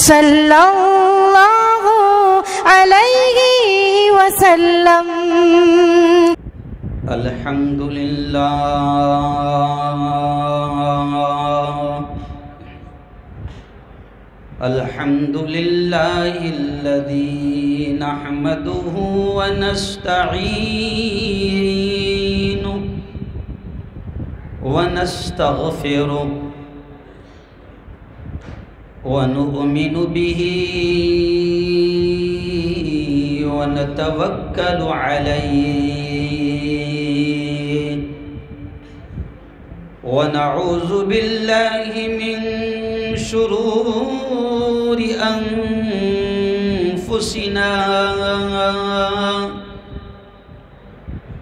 صلی اللہ علیہ وسلم۔ الحمدللہ الحمدللہ الذی نحمدہ ونستعینہ ونستغفرہ ونؤمن به ونتوکل علیہ ونعوذ باللہ من شرور انفسنا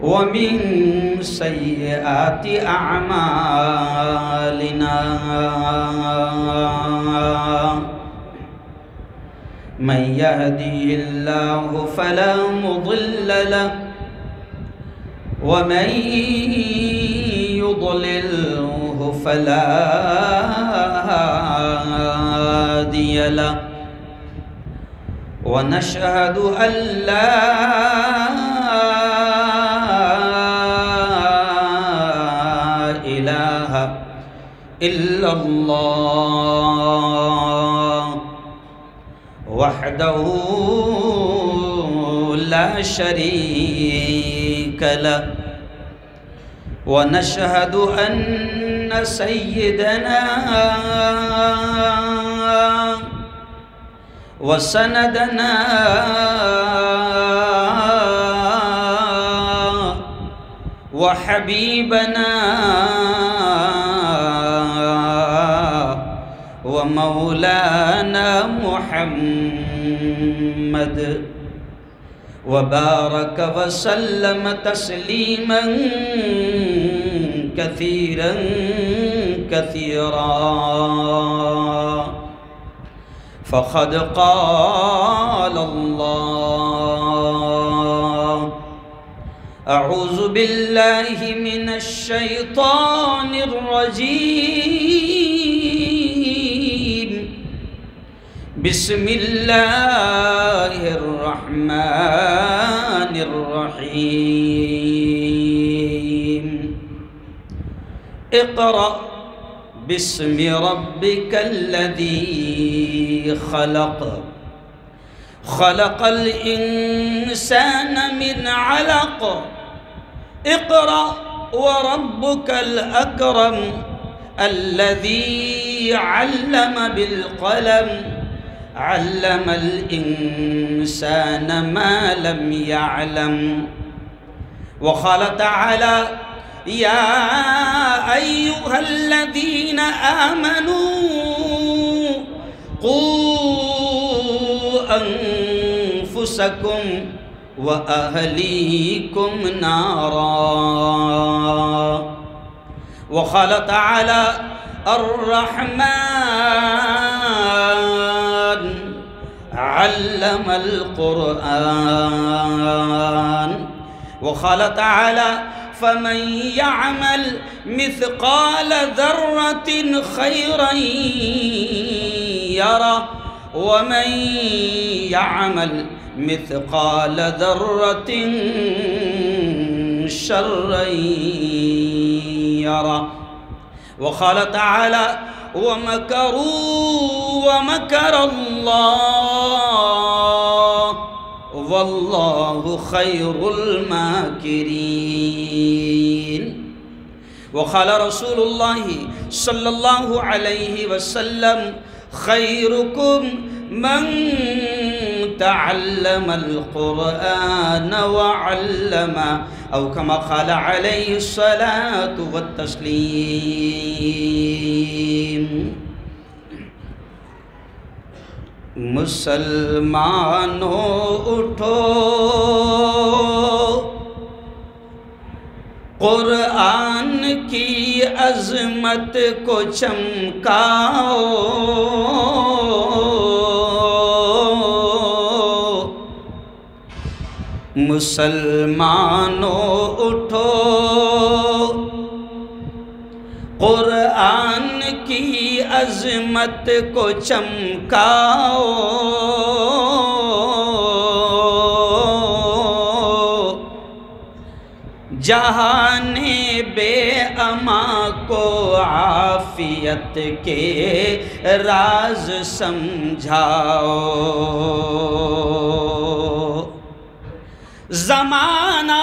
ومن سیئات اعمالنا من يهدي الله فلا مضل له ومن يضلله فلا هادي له ونشهد أن لا إله إلا الله وحده لا شريك له ونشهد أن سيدنا وسندنا وحبيبنا ومولانا محمد وبارك وسلم تسليما كثيرا كثيرا فقد قال الله أعوذ بالله من الشيطان الرجيم بسم الله الرحمن الرحيم اقرأ باسم ربك الذي خلق خلق الإنسان من علق اقرأ وربك الأكرم الذي علم بالقلم علم الإنسان ما لم يعلم وقال تعالى يا أيها الذين آمنوا قوا أنفسكم وأهليكم نارا وقال تعالى الرحمن علم القرآن وقال تعالى فمن يعمل مثقال ذرة خيرا يره ومن يعمل مثقال ذرة شرا يره وقال تعالى ومكروا ومكر الله والله خير الماكرين وقال رسول الله صلى الله عليه وسلم خيركم من تعلم القرآن وعلمه أو كما قال عليه الصلاة والتسليم مسلمانوں اٹھو قرآن کی عظمت کو چمکاؤ مسلمانوں اٹھو قرآن کی عظمت کو چمکاؤ، جہان بے اما کو عافیت کے راز سمجھاؤ۔ زمانہ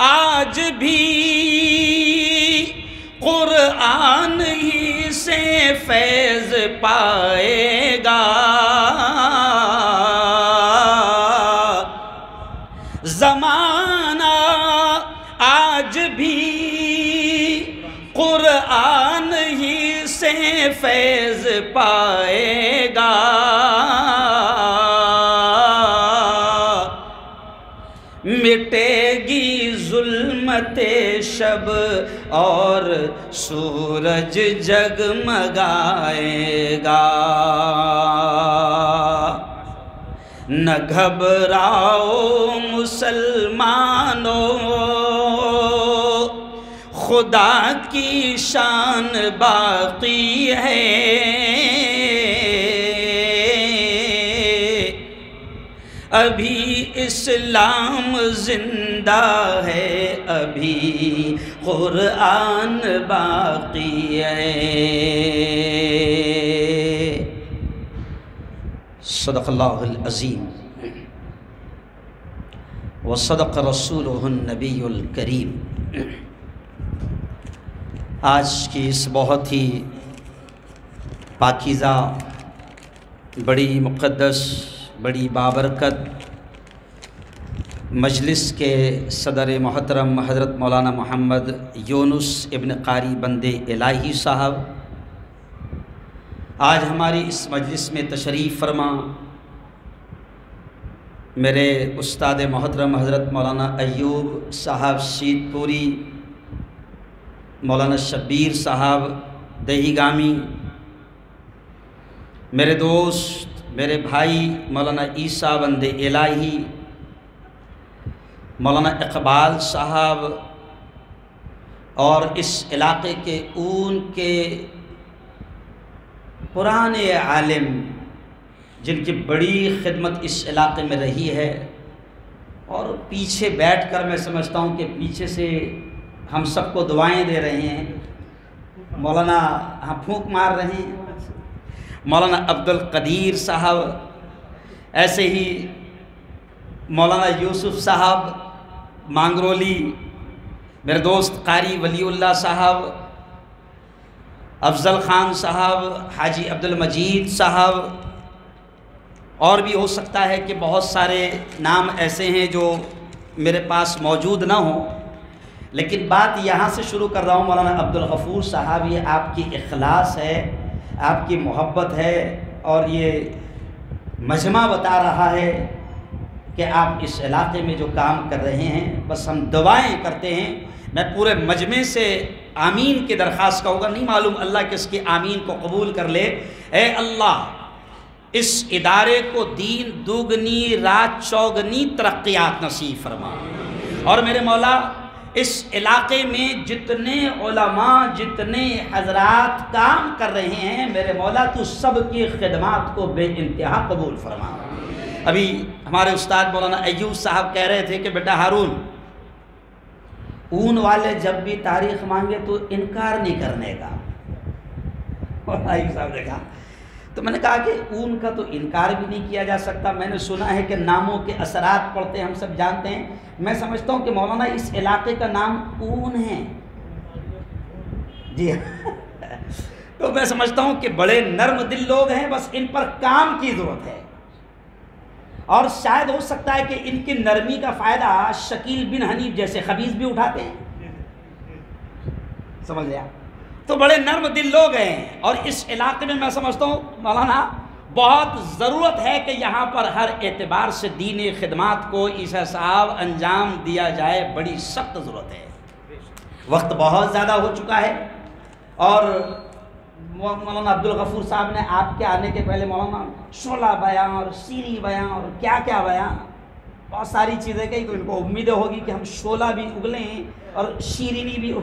آج بھی قرآن ہی سے فیض پائے گا، زمانہ آج بھی قرآن ہی سے فیض پائے گا، مٹے گی ظلمت شب اور سورج جگمگائے گا۔ نہ گھبراؤ مسلمانوں، خدا کی شان باقی ہے، ابھی اسلام زندہ ہے، ابھی قرآن باقی ہے۔ صدق اللہ العظیم وصدق رسولہ النبی الکریم۔ آج کی اس بہت ہی پاکیزہ، بڑی مقدس، بڑی بابرکت مجلس کے صدر محترم حضرت مولانا محمد یونس ابن قاری بندے الہی صاحب آج ہماری اس مجلس میں تشریف فرما، میرے استاد محترم حضرت مولانا ایوب صاحب سید پوری، مولانا شبیر صاحب دیہی گامی، میرے دوست، میرے بھائی مولانا عیسیٰ بندے الہی، مولانا اقبال صاحب، اور اس علاقے کے اون کے پرانے عالم جن کی بڑی خدمت اس علاقے میں رہی ہے، اور پیچھے بیٹھ کر میں سمجھتا ہوں کہ پیچھے سے ہم سب کو دعائیں دے رہے ہیں، مولانا پھونک مار رہے ہیں، مولانا عبد القدیر صاحب، ایسے ہی مولانا یوسف صاحب مانگرولی، میرے دوست قاری ولی اللہ صاحب، افضل خان صاحب، حاجی عبد المجید صاحب، اور بھی ہو سکتا ہے کہ بہت سارے نام ایسے ہیں جو میرے پاس موجود نہ ہوں، لیکن بات یہاں سے شروع کر رہا ہوں۔ مولانا عبد الغفور صاحب، یہ آپ کی اخلاص ہے، آپ کی محبت ہے، اور یہ مجمع بتا رہا ہے کہ آپ اس علاقے میں جو کام کر رہے ہیں، بس ہم دعائیں کرتے ہیں۔ میں پورے مجمع سے آمین کی درخواست کروں گا، نہیں معلوم اللہ کہ اس کی آمین کو قبول کر لے۔ اے اللہ، اس ادارے کو دین دوگنی رات چوگنی ترقیات نصیب فرما، اور میرے مولا اس علاقے میں جتنے علماء، جتنے حضرات کام کر رہے ہیں، میرے مولا تو سب کی خدمات کو بے انتہا قبول فرما۔ ابھی ہمارے استاد مولانا ایوب صاحب کہہ رہے تھے کہ بیٹا ہارون، اون والے جب بھی تاریخ مانگے تو انکار نہیں کرنے کا۔ مولانا ایوب صاحب نے کہا، تو میں نے کہا کہ اون کا تو انکار بھی نہیں کیا جا سکتا، میں نے سنا ہے کہ ناموں کے اثرات پڑھتے ہم سب جانتے ہیں، میں سمجھتا ہوں کہ مولانا اس علاقے کا نام اون ہے، جی تو میں سمجھتا ہوں کہ بڑے نرم دل لوگ ہیں، بس ان پر کام کی ضرورت ہے، اور شاید ہو سکتا ہے کہ ان کی نرمی کا فائدہ شکیل بن حنیف جیسے خبیث بھی اٹھاتے ہیں، سمجھ لیا؟ تو بڑے نرم دل لوگ ہیں، اور اس علاقے میں سمجھتا ہوں مولانا بہت ضرورت ہے کہ یہاں پر ہر اعتبار سے دینی خدمات کو عیسیٰ صاحب انجام دیا جائے، بڑی سخت ضرورت ہے، وقت بہت زیادہ ہو چکا ہے۔ اور مولانا عبد الغفور صاحب نے آپ کے آنے کے پہلے مولانا شعلہ بیان اور سیری بیان اور کیا کیا بیان، بہت ساری چیزیں کہیں، تو ان کو امیدیں ہوگی کہ ہم شعلہ بھی اگلیں اور شیرینی بھی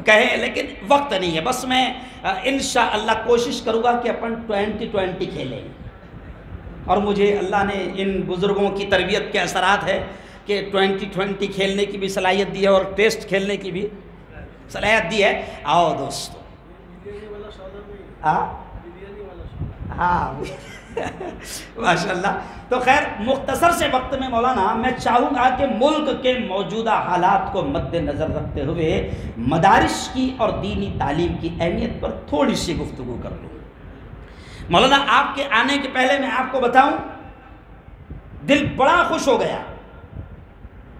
کہیں، لیکن وقت نہیں ہے. بس میں انشاءاللہ کوشش کروں گا کہ اپن 2020 کھیلیں. اور مجھے اللہ نے ان بزرگوں کی تربیت کے اثرات ہے کہ 2020 کھیلنے کی بھی صلاحیت دی ہے اور ٹیسٹ کھیلنے کی بھی صلاحیت دی ہے. آؤ دوستو. ہاں ماشاء اللہ. تو خیر مختصر سے وقت میں مولانا میں چاہوں گا کہ ملک کے موجودہ حالات کو مد نظر رکھتے ہوئے مدارس کی اور دینی تعلیم کی اہمیت پر تھوڑی سی گفتگو کر لوں. مولانا آپ کے آنے کے پہلے میں آپ کو بتاؤں، دل بڑا خوش ہو گیا.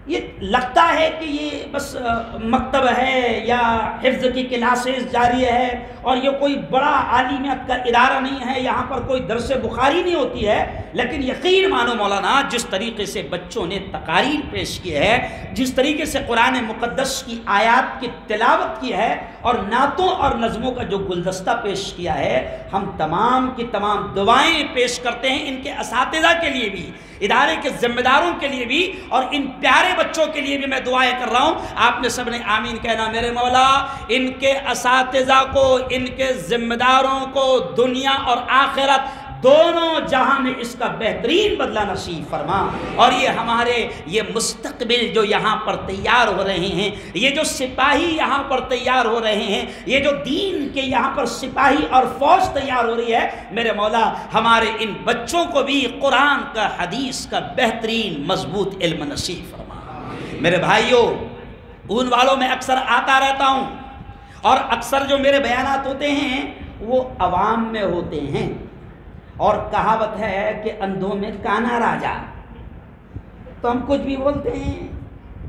یہ لگتا ہے کہ یہ بس مکتب ہے یا حفظ کی کلاسز جاری ہے اور یہ کوئی بڑا عالمیت کا ادارہ نہیں ہے، یہاں پر کوئی درس بخاری نہیں ہوتی ہے. لیکن یقین مانو مولانا، جس طریقے سے بچوں نے تقاریر پیش کی ہے، جس طریقے سے قرآن مقدس کی آیات کی تلاوت کی ہے اور نعتوں اور نظموں کا جو گلدستہ پیش کیا ہے، ہم تمام کی تمام دعائیں پیش کرتے ہیں ان کے اساتذہ کے لیے بھی، ادارے کے ذمہ داروں کے لیے بھی، اور ان پیارے بچوں کے لیے بھی میں دعائیں کر رہا ہوں. آپ نے سب نے آمین کہنا. میرے مولا ان کے اساتذہ کو، ان کے ذمہ داروں کو دنیا اور آخرت دونوں جہاں میں اس کا بہترین بدلہ نصیب فرما. اور یہ ہمارے یہ مستقبل جو یہاں پر تیار ہو رہے ہیں، یہ جو سپاہی یہاں پر تیار ہو رہے ہیں، یہ جو دین کے یہاں پر سپاہی اور فوج تیار ہو رہی ہے، میرے مولا ہمارے ان بچوں کو بھی قرآن کا، حدیث کا بہترین مضبوط علم نصیب فرما. میرے بھائیوں، اون والوں میں اکثر آتا رہتا ہوں اور اکثر جو میرے بیانات ہوتے ہیں وہ عوام میں ہوتے ہیں. اور کہاوت ہے کہ اندھوں میں کانا راجا. تو ہم کچھ بھی بولتے ہیں،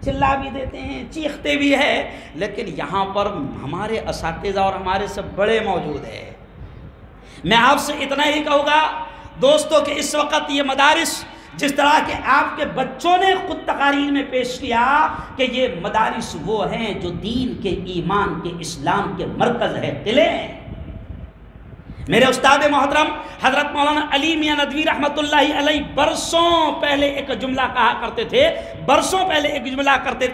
چلا بھی دیتے ہیں، چیختے بھی ہیں، لیکن یہاں پر ہمارے اساتذہ اور ہمارے سب بڑے موجود ہیں. میں آپ سے اتنا ہی کہوں گا دوستوں کہ اس وقت یہ مدارس، جس طرح کہ آپ کے بچوں نے خود تقاریر میں پیش کیا کہ یہ مدارس وہ ہیں جو دین کے، ایمان کے، اسلام کے مرکز ہے، قلعے ہیں. میرے استاد محترم حضرت مولانا علی میاں ندوی رحمۃ اللہ علیہ برسوں پہلے ایک جملہ کہا کرتے تھے،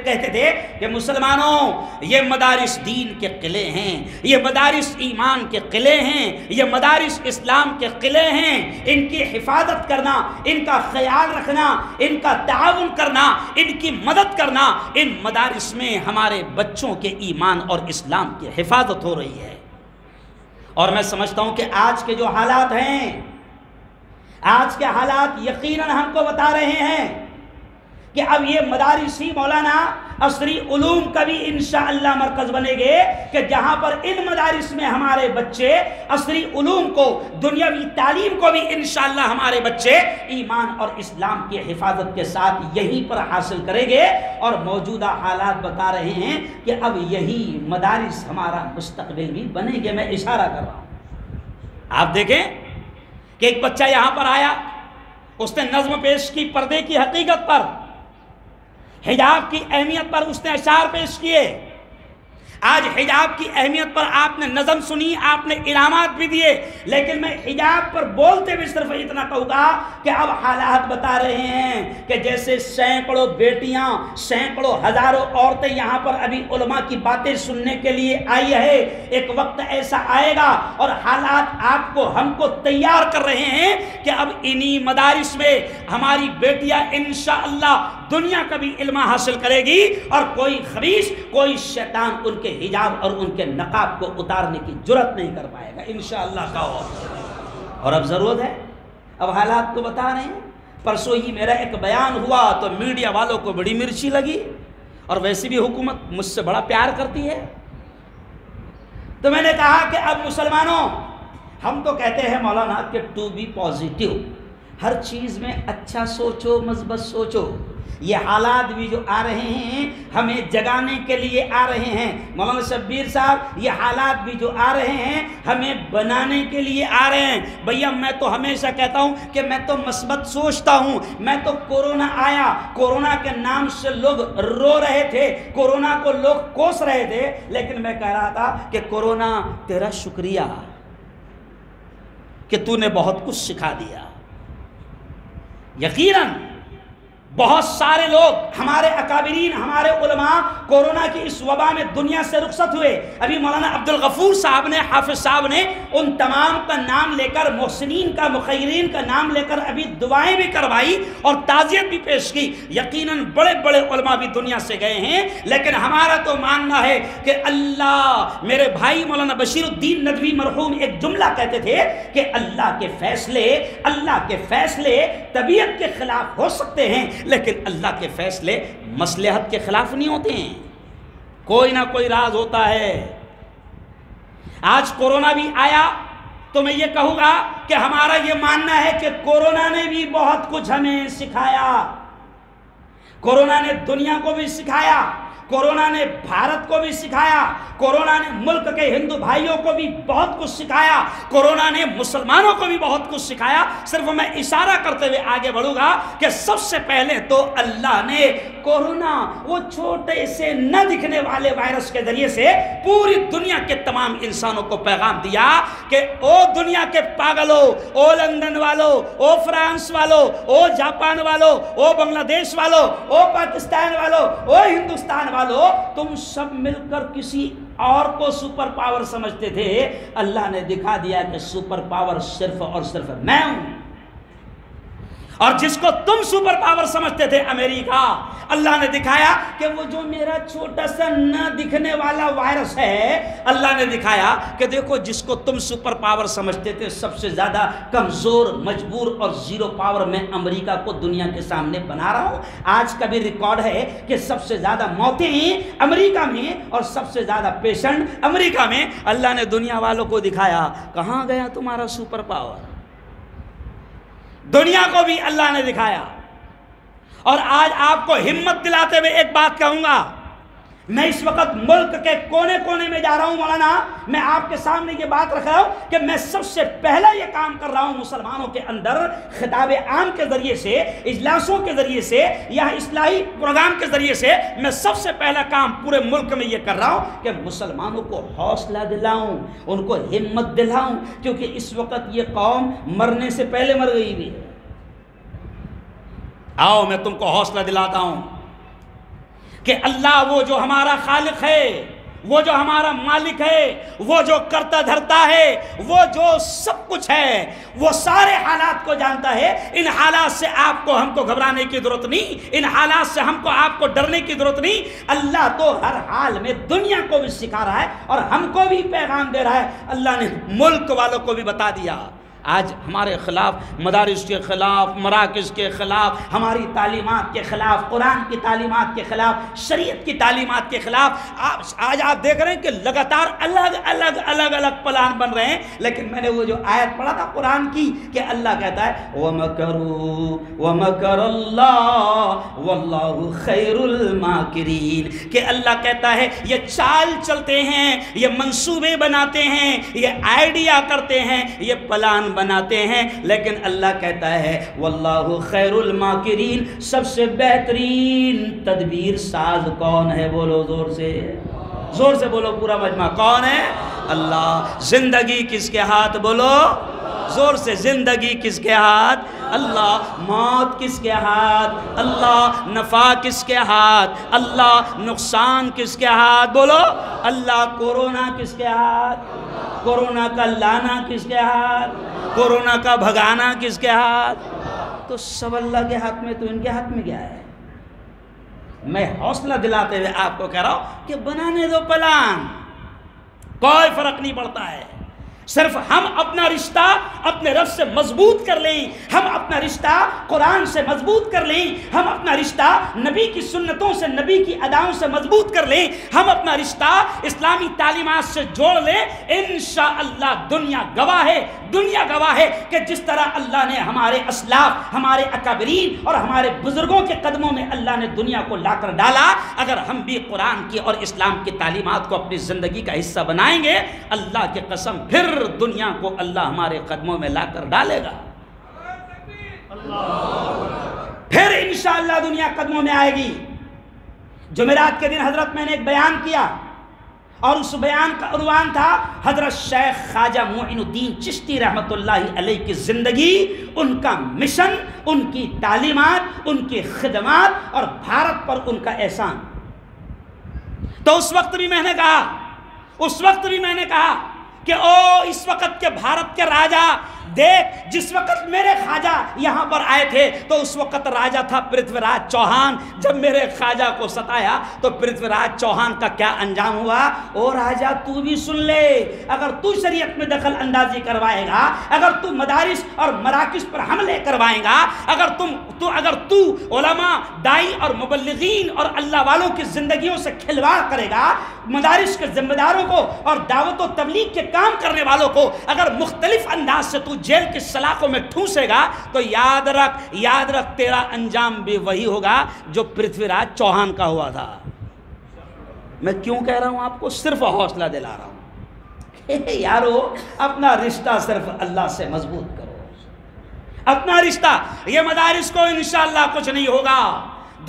کہتے تھے کہ مسلمانوں، یہ مدارس دین کے قلعے ہیں، یہ مدارس ایمان کے قلعے ہیں، یہ مدارس اسلام کے قلعے ہیں. ان کی حفاظت کرنا، ان کا خیال رکھنا، ان کا تعاون کرنا، ان کی مدد کرنا، ان مدارس میں ہمارے بچوں کے ایمان اور اسلام کی حفاظت ہو رہی ہے. اور میں سمجھتا ہوں کہ آج کے جو حالات ہیں، آج کے حالات یقیناً ہم کو بتا رہے ہیں کہ اب یہ مدارس ہی مولانا عصری علوم کا بھی انشاءاللہ مرکز بنے گے، کہ جہاں پر ان مدارس میں ہمارے بچے عصری علوم کو، دنیاوی تعلیم کو بھی انشاءاللہ ہمارے بچے ایمان اور اسلام کی حفاظت کے ساتھ یہیں پر حاصل کریں گے. اور موجودہ حالات بتا رہے ہیں کہ اب یہی مدارس ہمارا مستقبل بھی بنے گے. میں اشارہ کر رہا ہوں. آپ دیکھیں کہ ایک بچہ یہاں پر آیا، اس نے نظم پیش کی پردے کی حقیقت پر، حجاب کی اہمیت پر اس نے اشعار پیش کیے. آج حجاب کی اہمیت پر آپ نے نظم سنی، آپ نے انعامات بھی دیے، لیکن میں حجاب پر بولتے ہوئے صرف اتنا کہوں گا کہ اب حالات بتا رہے ہیں کہ جیسے سینکڑوں بیٹیاں، سینکڑوں ہزاروں عورتیں یہاں پر ابھی علماء کی باتیں سننے کے لیے آئی ہے، ایک وقت ایسا آئے گا اور حالات آپ کو، ہم کو تیار کر رہے ہیں کہ اب انہی مدارس میں ہماری بیٹیاں انشاءاللہ دنیا کا بھی علم حاصل کرے گی، اور کوئی خبیث، کوئی شیطان ان کے حجاب اور ان کے نقاب کو اتارنے کی جرات نہیں کر پائے گا انشاءاللہ کا. اور اب ضرورت ہے، اب حالات تو بتا رہے ہیں. پرسوں ہی میرا ایک بیان ہوا تو میڈیا والوں کو بڑی مرچی لگی، اور ویسے بھی حکومت مجھ سے بڑا پیار کرتی ہے. تو میں نے کہا کہ اب مسلمانوں، ہم تو کہتے ہیں مولانا کہ ٹو بی پازیٹیو، ہر چیز میں اچھا سوچو، مثبت سوچو. یہ حالات بھی جو آ رہے ہیں ہمیں جگانے کے لیے آ رہے ہیں. مولانا شبیر صاحب، یہ حالات بھی جو آ رہے ہیں ہمیں بنانے کے لیے آ رہے ہیں. بھیا میں تو ہمیشہ کہتا ہوں کہ میں تو مثبت سوچتا ہوں. میں تو کورونا آیا، کورونا کے نام سے لوگ رو رہے تھے، کورونا کو لوگ کوس رہے تھے، لیکن میں کہہ رہا تھا کہ کورونا تیرا شکریہ کہ تو نے بہت کچھ سکھا دیا. یقیناً بہت سارے لوگ ہمارے اکابرین، ہمارے علماء کورونا کی اس وبا میں دنیا سے رخصت ہوئے۔ ابھی مولانا عبدالغفور صاحب نے، حافظ صاحب نے ان تمام کا نام لے کر، محسنین کا، مخیرین کا نام لے کر ابھی دعائیں بھی کروائی اور تعزیت بھی پیش کی۔ یقیناً بڑے بڑے علماء بھی دنیا سے گئے ہیں، لیکن ہمارا تو ماننا ہے کہ اللہ، میرے بھائی مولانا بشیر الدین ندوی مرحوم ایک جملہ کہتے تھے کہ اللہ کے فیصلے طبیعت کے خلاف ہو سکتے ہیں، لیکن اللہ کے فیصلے مصلحت کے خلاف نہیں ہوتے ہیں۔ کوئی نہ کوئی راز ہوتا ہے۔ آج کورونا بھی آیا تو میں یہ کہوں گا کہ ہمارا یہ ماننا ہے کہ کورونا نے بھی بہت کچھ ہمیں سکھایا۔ کورونا نے دنیا کو بھی سکھایا، کورونا نے بھارت کو بھی سکھایا، کورونا نے ملک کے ہندو بھائیوں کو بھی بہت کچھ سکھایا، کورونا نے مسلمانوں کو بھی بہت کچھ سکھایا۔ صرف میں اشارہ کرتے ہوئے آگے بڑھوں گا کہ سب سے پہلے تو اللہ نے کورونا، وہ چھوٹے سے نہ دکھنے والے وائرس کے ذریعے سے پوری دنیا کے تمام انسانوں کو پیغام دیا کہ او دنیا کے پاگلوں، او لندن والوں، او فرانس والوں، او جاپان والوں، او بنگلہ دیش والوں، او پاکستان والوں، او ہندوستان والوں، تم سب مل کر کسی اور کو سپر پاور سمجھتے تھے۔ اللہ نے دکھا دیا کہ سپر پاور صرف اور صرف میں ہوں۔ اور جس کو تم سپر پاور سمجھتے تھے امریکہ، اللہ نے دکھایا کہ وہ جو میرا چھوٹا سا نہ دکھنے والا وائرس ہے، اللہ نے دکھایا کہ دیکھو جس کو تم سپر پاور سمجھتے تھے، سب سے زیادہ کمزور، مجبور اور زیرو پاور میں امریکہ کو دنیا کے سامنے بنا رہا ہوں۔ آج کا بھی ریکارڈ ہے کہ سب سے زیادہ موتیں امریکہ میں اور سب سے زیادہ پیشنٹ امریکہ میں۔ اللہ نے دنیا والوں کو دکھایا کہاں گیا تمہارا سپر پاور۔ دنیا کو بھی اللہ نے دکھایا۔ اور آج آپ کو ہمت دلاتے ہوئے ایک بات کہوں گا، میں اس وقت ملک کے کونے کونے میں جا رہا ہوں مولانا، میں آپ کے سامنے یہ بات رکھ رہا ہوں کہ میں سب سے پہلا یہ کام کر رہا ہوں مسلمانوں کے اندر، خطاب عام کے ذریعے سے، اجلاسوں کے ذریعے سے یا اصلاحی پروگرام کے ذریعے سے، میں سب سے پہلا کام پورے ملک میں یہ کر رہا ہوں کہ مسلمانوں کو حوصلہ دلاؤں، ان کو ہمت دلاؤں، کیونکہ اس وقت یہ قوم مرنے سے پہلے مر گئی بھی ہے۔ آؤ میں تم کو حوصلہ دلاتا ہوں کہ اللہ وہ جو ہمارا خالق ہے، وہ جو ہمارا مالک ہے، وہ جو کرتا دھرتا ہے، وہ جو سب کچھ ہے، وہ سارے حالات کو جانتا ہے۔ ان حالات سے آپ کو ہم کو گھبرانے کی ضرورت نہیں، ان حالات سے ہم کو آپ کو ڈرنے کی ضرورت نہیں۔ اللہ تو ہر حال میں دنیا کو بھی سکھا رہا ہے اور ہم کو بھی پیغام دے رہا ہے۔ اللہ نے ملک والوں کو بھی بتا دیا۔ آج ہمارے خلاف، مدارس کے خلاف، مراکز کے خلاف، ہماری تعلیمات کے خلاف، قرآن کی تعلیمات کے خلاف، شریعت کی تعلیمات کے خلاف آج آپ دیکھ رہے ہیں کہ لگاتار الگ پلان بن رہے ہیں۔ لیکن میں نے وہ جو آیت پڑھا تھا قرآن کی کہ اللہ کہتا ہے وَمَكَرُوا وَمَكَرَ اللَّهُ وَاللَّهُ خَيْرُ الْمَاكِرِينَ، کہ اللہ کہتا ہے یہ چال چلتے ہیں، یہ منصوبے بناتے ہیں، یہ آئیڈیا کرتے ہیں، یہ پلان بناتے ہیں، لیکن اللہ کہتا ہے واللہ خیر الماکرین، سب سے بہترین تدبیر ساز کون ہے؟ بولو زور سے بولو پورا مجمع، کون ہے؟ اللہ۔ زندگی کس کے ہاتھ؟ بولو زور سے، زندگی کس کے ہاتھ؟ اللہ۔ موت کس کے ہاتھ؟ اللہ۔ نفع کس کے ہاتھ؟ اللہ۔ نقصان کس کے ہاتھ؟ بولو اللہ۔ کورونا کس کے ہاتھ؟ کورونا کا لانا کس کے ہاتھ؟ کورونا کا بھگانا کس کے ہاتھ؟ تو سب اللہ کے ہاتھ میں، تو ان کے ہاتھ میں کیا ہے؟ میں حوصلہ دلاتے ہوئے آپ کو کہہ رہا ہوں کہ بنانے دو پلان، کوئی فرق نہیں پڑتا ہے۔ صرف ہم اپنا رشتہ اپنے رب سے مضبوط کر لیں، ہم اپنا رشتہ قرآن سے مضبوط کر لیں، ہم اپنا رشتہ نبی کی سنتوں سے، نبی کی اداؤں سے مضبوط کر لیں، ہم اپنا رشتہ اسلامی تعلیمات سے جوڑ لیں، انشاءاللہ دنیا گواہ ہے کہ جس طرح اللہ نے ہمارے اسلاف، ہمارے اکابرین اور ہمارے بزرگوں کے قدموں میں اللہ نے دنیا کو لا کر ڈالا، اگر ہم بھی قرآن کی اور اسلام کی تعلیمات کو اپنی زندگی کا حصہ بنائیں گے، اللہ کی قسم پھر دنیا کو اللہ ہمارے قدموں میں لا کر ڈالے گا۔ پھر انشاءاللہ دنیا قدموں میں آئے گی۔ جمعرات کے دن حضرت میں نے ایک بیان کیا اور اس بیان کا عنوان تھا حضرت شیخ خواجہ معین الدین چشتی رحمۃ اللہ علیہ کی زندگی، ان کا مشن، ان کی تعلیمات، ان کی خدمات اور بھارت پر ان کا احسان۔ تو اس وقت بھی میں نے کہا کہ اس وقت کے بھارت کے راجا دیکھ، جس وقت میرے خواجہ یہاں پر آئے تھے تو اس وقت راجا تھا پرتھوی راج چوہان۔ جب میرے خواجہ کو ستایا تو پرتھوی راج چوہان کا کیا انجام ہوا؟ او راجا تو بھی سن لے، اگر تو شریعت میں دخل اندازی کروائے گا، اگر تو مدارس اور مراکز پر حملے کروائے گا، اگر تو علماء، دائی اور مبلغین اور اللہ والوں کی زندگیوں سے کھلواڑ کرے گا، مدارس کے ذمہ داروں کو اور دعوت و تبلیغ کے کام کرنے والوں کو اگر مختلف انداز سے تو جیل کی سلاخوں میں ٹھونسے گا تو یاد رکھ تیرا انجام بھی وہی ہوگا جو پرتھوی راج چوہان کا ہوا تھا۔ میں کیوں کہہ رہا ہوں آپ کو؟ صرف حوصلہ دلا رہا ہوں کہ یارو اپنا رشتہ صرف اللہ سے مضبوط کرو، اپنا رشتہ۔ یہ مدارس کو انشاءاللہ کچھ نہیں ہوگا،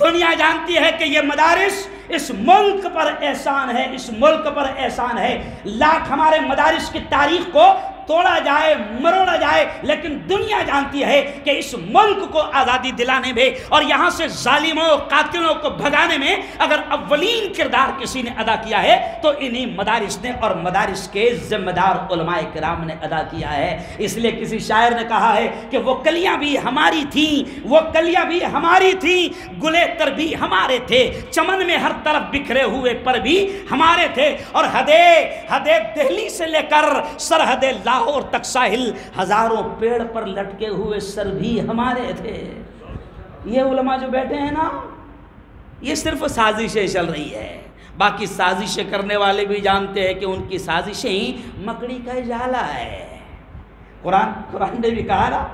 دنیا جانتی ہے کہ یہ مدارس اس ملک پر احسان ہے، اس ملک پر احسان ہے۔ لاکھ ہمارے مدارس کی تاریخ کو توڑا جائے، مروڑا جائے، لیکن دنیا جانتی ہے کہ اس ملک کو آزادی دلانے میں اور یہاں سے ظالموں قاتلوں کو بھگانے میں اگر اولین کردار کسی نے ادا کیا ہے تو انہی مدارس نے اور مدارس کے ذمہ دار علماء کرام نے ادا کیا ہے۔ اس لیے کسی شاعر نے کہا ہے کہ وہ کلیاں بھی ہماری تھیں، وہ کلیاں بھی ہماری تھیں، گلے تر بھی ہمارے تھے، چمن میں ہر طرف بکھرے ہوئے پر بھی ہمارے تھے، اور حدے دہلی سے لے کر سرحد لاہور تک ساحل، ہزاروں پیڑ پر لٹکے ہوئے سر بھی ہمارے تھے۔ یہ علماء جو بیٹھے ہیں نا، یہ صرف سازشیں چل رہی ہے، باقی سازشیں کرنے والے بھی جانتے ہیں کہ ان کی سازشیں مکڑی کا جالا ہے۔ قرآن نے بھی کہا نا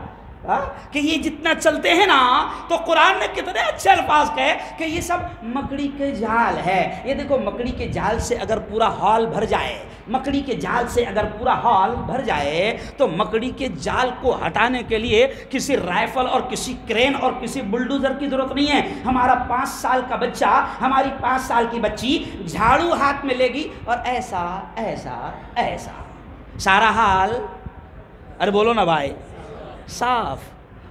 کہ یہ جتنا چلتے ہیں نا، تو قرآن نے کتنے اچھے الفاظ کہے کہ یہ سب مکڑی کے جال ہے۔ یہ دیکھو، مکڑی کے جال سے اگر پورا ہال بھر جائے، مکڑی کے جال سے اگر پورا ہال بھر جائے تو مکڑی کے جال کو ہٹانے کے لیے کسی رائفل اور کسی کرین اور کسی بلڈوزر کی ضرورت نہیں ہے۔ ہمارا 5 سال کا بچہ، ہماری 5 سال کی بچی جھاڑو ہاتھ میں لے گی اور ایسا ایسا ایسا سارا حال، ارے بولو نا بھائی، صاف۔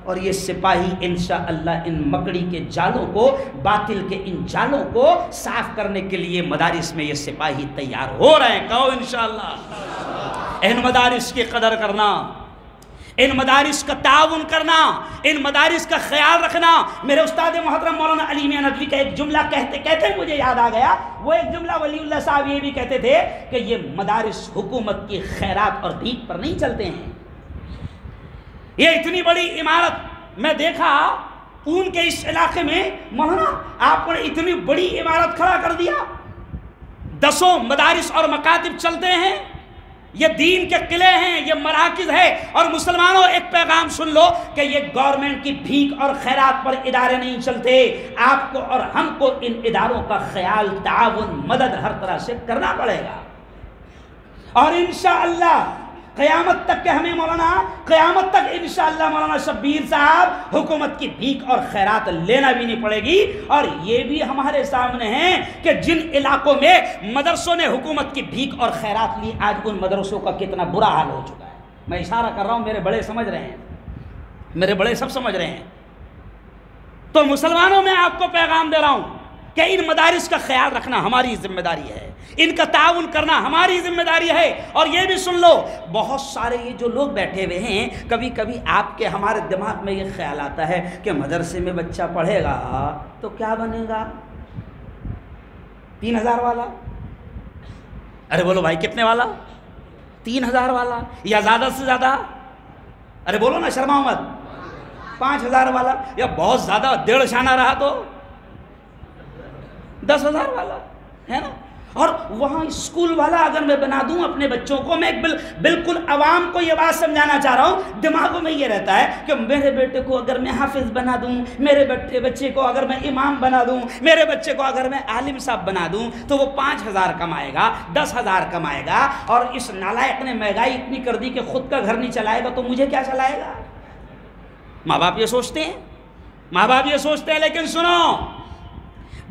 اور یہ سپاہی انشاءاللہ ان مکڑی کے جالوں کو، باطل کے ان جالوں کو صاف کرنے کے لیے مدارس میں یہ سپاہی تیار ہو رہے ہیں۔ کہو انشاءاللہ۔ ان مدارس کی قدر کرنا، ان مدارس کا تعاون کرنا، ان مدارس کا خیال رکھنا۔ میرے استاد محترم مولانا علی میاں ندوی کا ایک جملہ کہتے مجھے یاد آ گیا۔ وہ ایک جملہ ولی اللہ صاحب یہ بھی کہتے تھے کہ یہ مدارس حکومت کی خیرات اور بھیک پر نہیں چلتے ہیں۔ یہ اتنی بڑی عمارت میں دیکھا اون کے اس علاقے میں، مولانا آپ نے اتنی بڑی عمارت کھڑا کر دیا، 10 مدارس اور مکاتب چلتے ہیں، یہ دین کے قلعے ہیں، یہ مراکز ہے۔ اور مسلمانوں ایک پیغام سن لو کہ یہ گورنمنٹ کی بھیک اور خیرات پر ادارے نہیں چلتے۔ آپ کو اور ہم کو ان اداروں کا خیال، تعاون، مدد ہر طرح سے کرنا پڑے گا۔ اور انشاءاللہ قیامت تک کہ ہمیں قیامت تک انشاءاللہ مولانا شبیر صاحب حکومت کی بھیک اور خیرات لینا بھی نہیں پڑے گی۔ اور یہ بھی ہمارے سامنے ہیں کہ جن علاقوں میں مدرسوں نے حکومت کی بھیک اور خیرات لی، آج ان مدرسوں کا کتنا برا حال ہو چکا ہے۔ میں اشارہ کر رہا ہوں، میرے بڑے سمجھ رہے ہیں، میرے بڑے سب سمجھ رہے ہیں۔ تو مسلمانوں میں آپ کو پیغام دے رہا ہوں کہ ان مدارس کا خیال رکھنا ہماری ذمہ داری ہے، ان کا تعاون کرنا ہماری ذمہ داری ہے۔ اور یہ بھی سن لو، بہت سارے یہ جو لوگ بیٹھے ہوئے ہیں، کبھی کبھی آپ کے ہمارے دماغ میں یہ خیال آتا ہے کہ مدرسے میں بچہ پڑھے گا تو کیا بنے گا؟ 3000 والا؟ ارے بولو بھائی، کتنے والا؟ 3000 والا یا زیادہ سے زیادہ؟ ارے بولو نا، شرماؤ مت۔ 5000 والا یا بہت زیادہ 1.5 شانہ رہا تو 10,000 والا ہے نا۔ اور وہاں اسکول والا اگر میں بنا دوں اپنے بچوں کو، میں بالکل عوام کو یہ بات سمجھانا چاہ رہا ہوں، دماغوں میں یہ رہتا ہے کہ میرے بیٹے کو اگر میں حافظ بنا دوں، میرے بچے کو اگر میں امام بنا دوں، میرے بچے کو اگر میں عالم صاحب بنا دوں تو وہ 5000 کمائے گا، 10,000 کمائے گا۔ اور اس نالائق نے مہنگائی اتنی کر دی کہ خود کا گھر نہیں چلائے گا تو مجھے کیا چلائے گا؟ ماں باپ یہ سوچتے ہیں، لیکن سنو،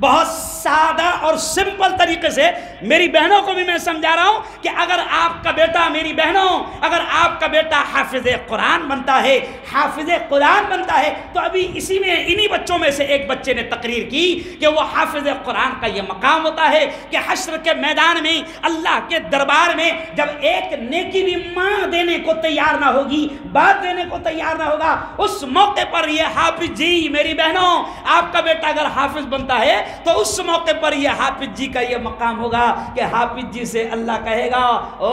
بہت سادہ اور سمپل طریقے سے میری بہنوں کو بھی میں سمجھا رہا ہوں کہ اگر آپ کا بیٹا، میری بہنوں، اگر آپ کا بیٹا حافظ قرآن بنتا ہے، حافظ قرآن بنتا ہے، تو ابھی اسی میں انہی بچوں میں سے ایک بچے نے تقریر کی کہ وہ حافظ قرآن کا یہ مقام ہوتا ہے کہ حشر کے میدان میں، اللہ کے دربار میں، جب ایک نیکی بھی ماں دینے کو تیار نہ ہوگی، باپ دینے کو تیار نہ ہوگا، اس موقع پر یہ حافظ جی، میری بہنوں، آپ کا بیٹا اگر حافظ بنتا ہے تو اس موقع پر یہ حافظ جی کا یہ مقام ہوگا کہ حافظ جی سے اللہ کہے گا، او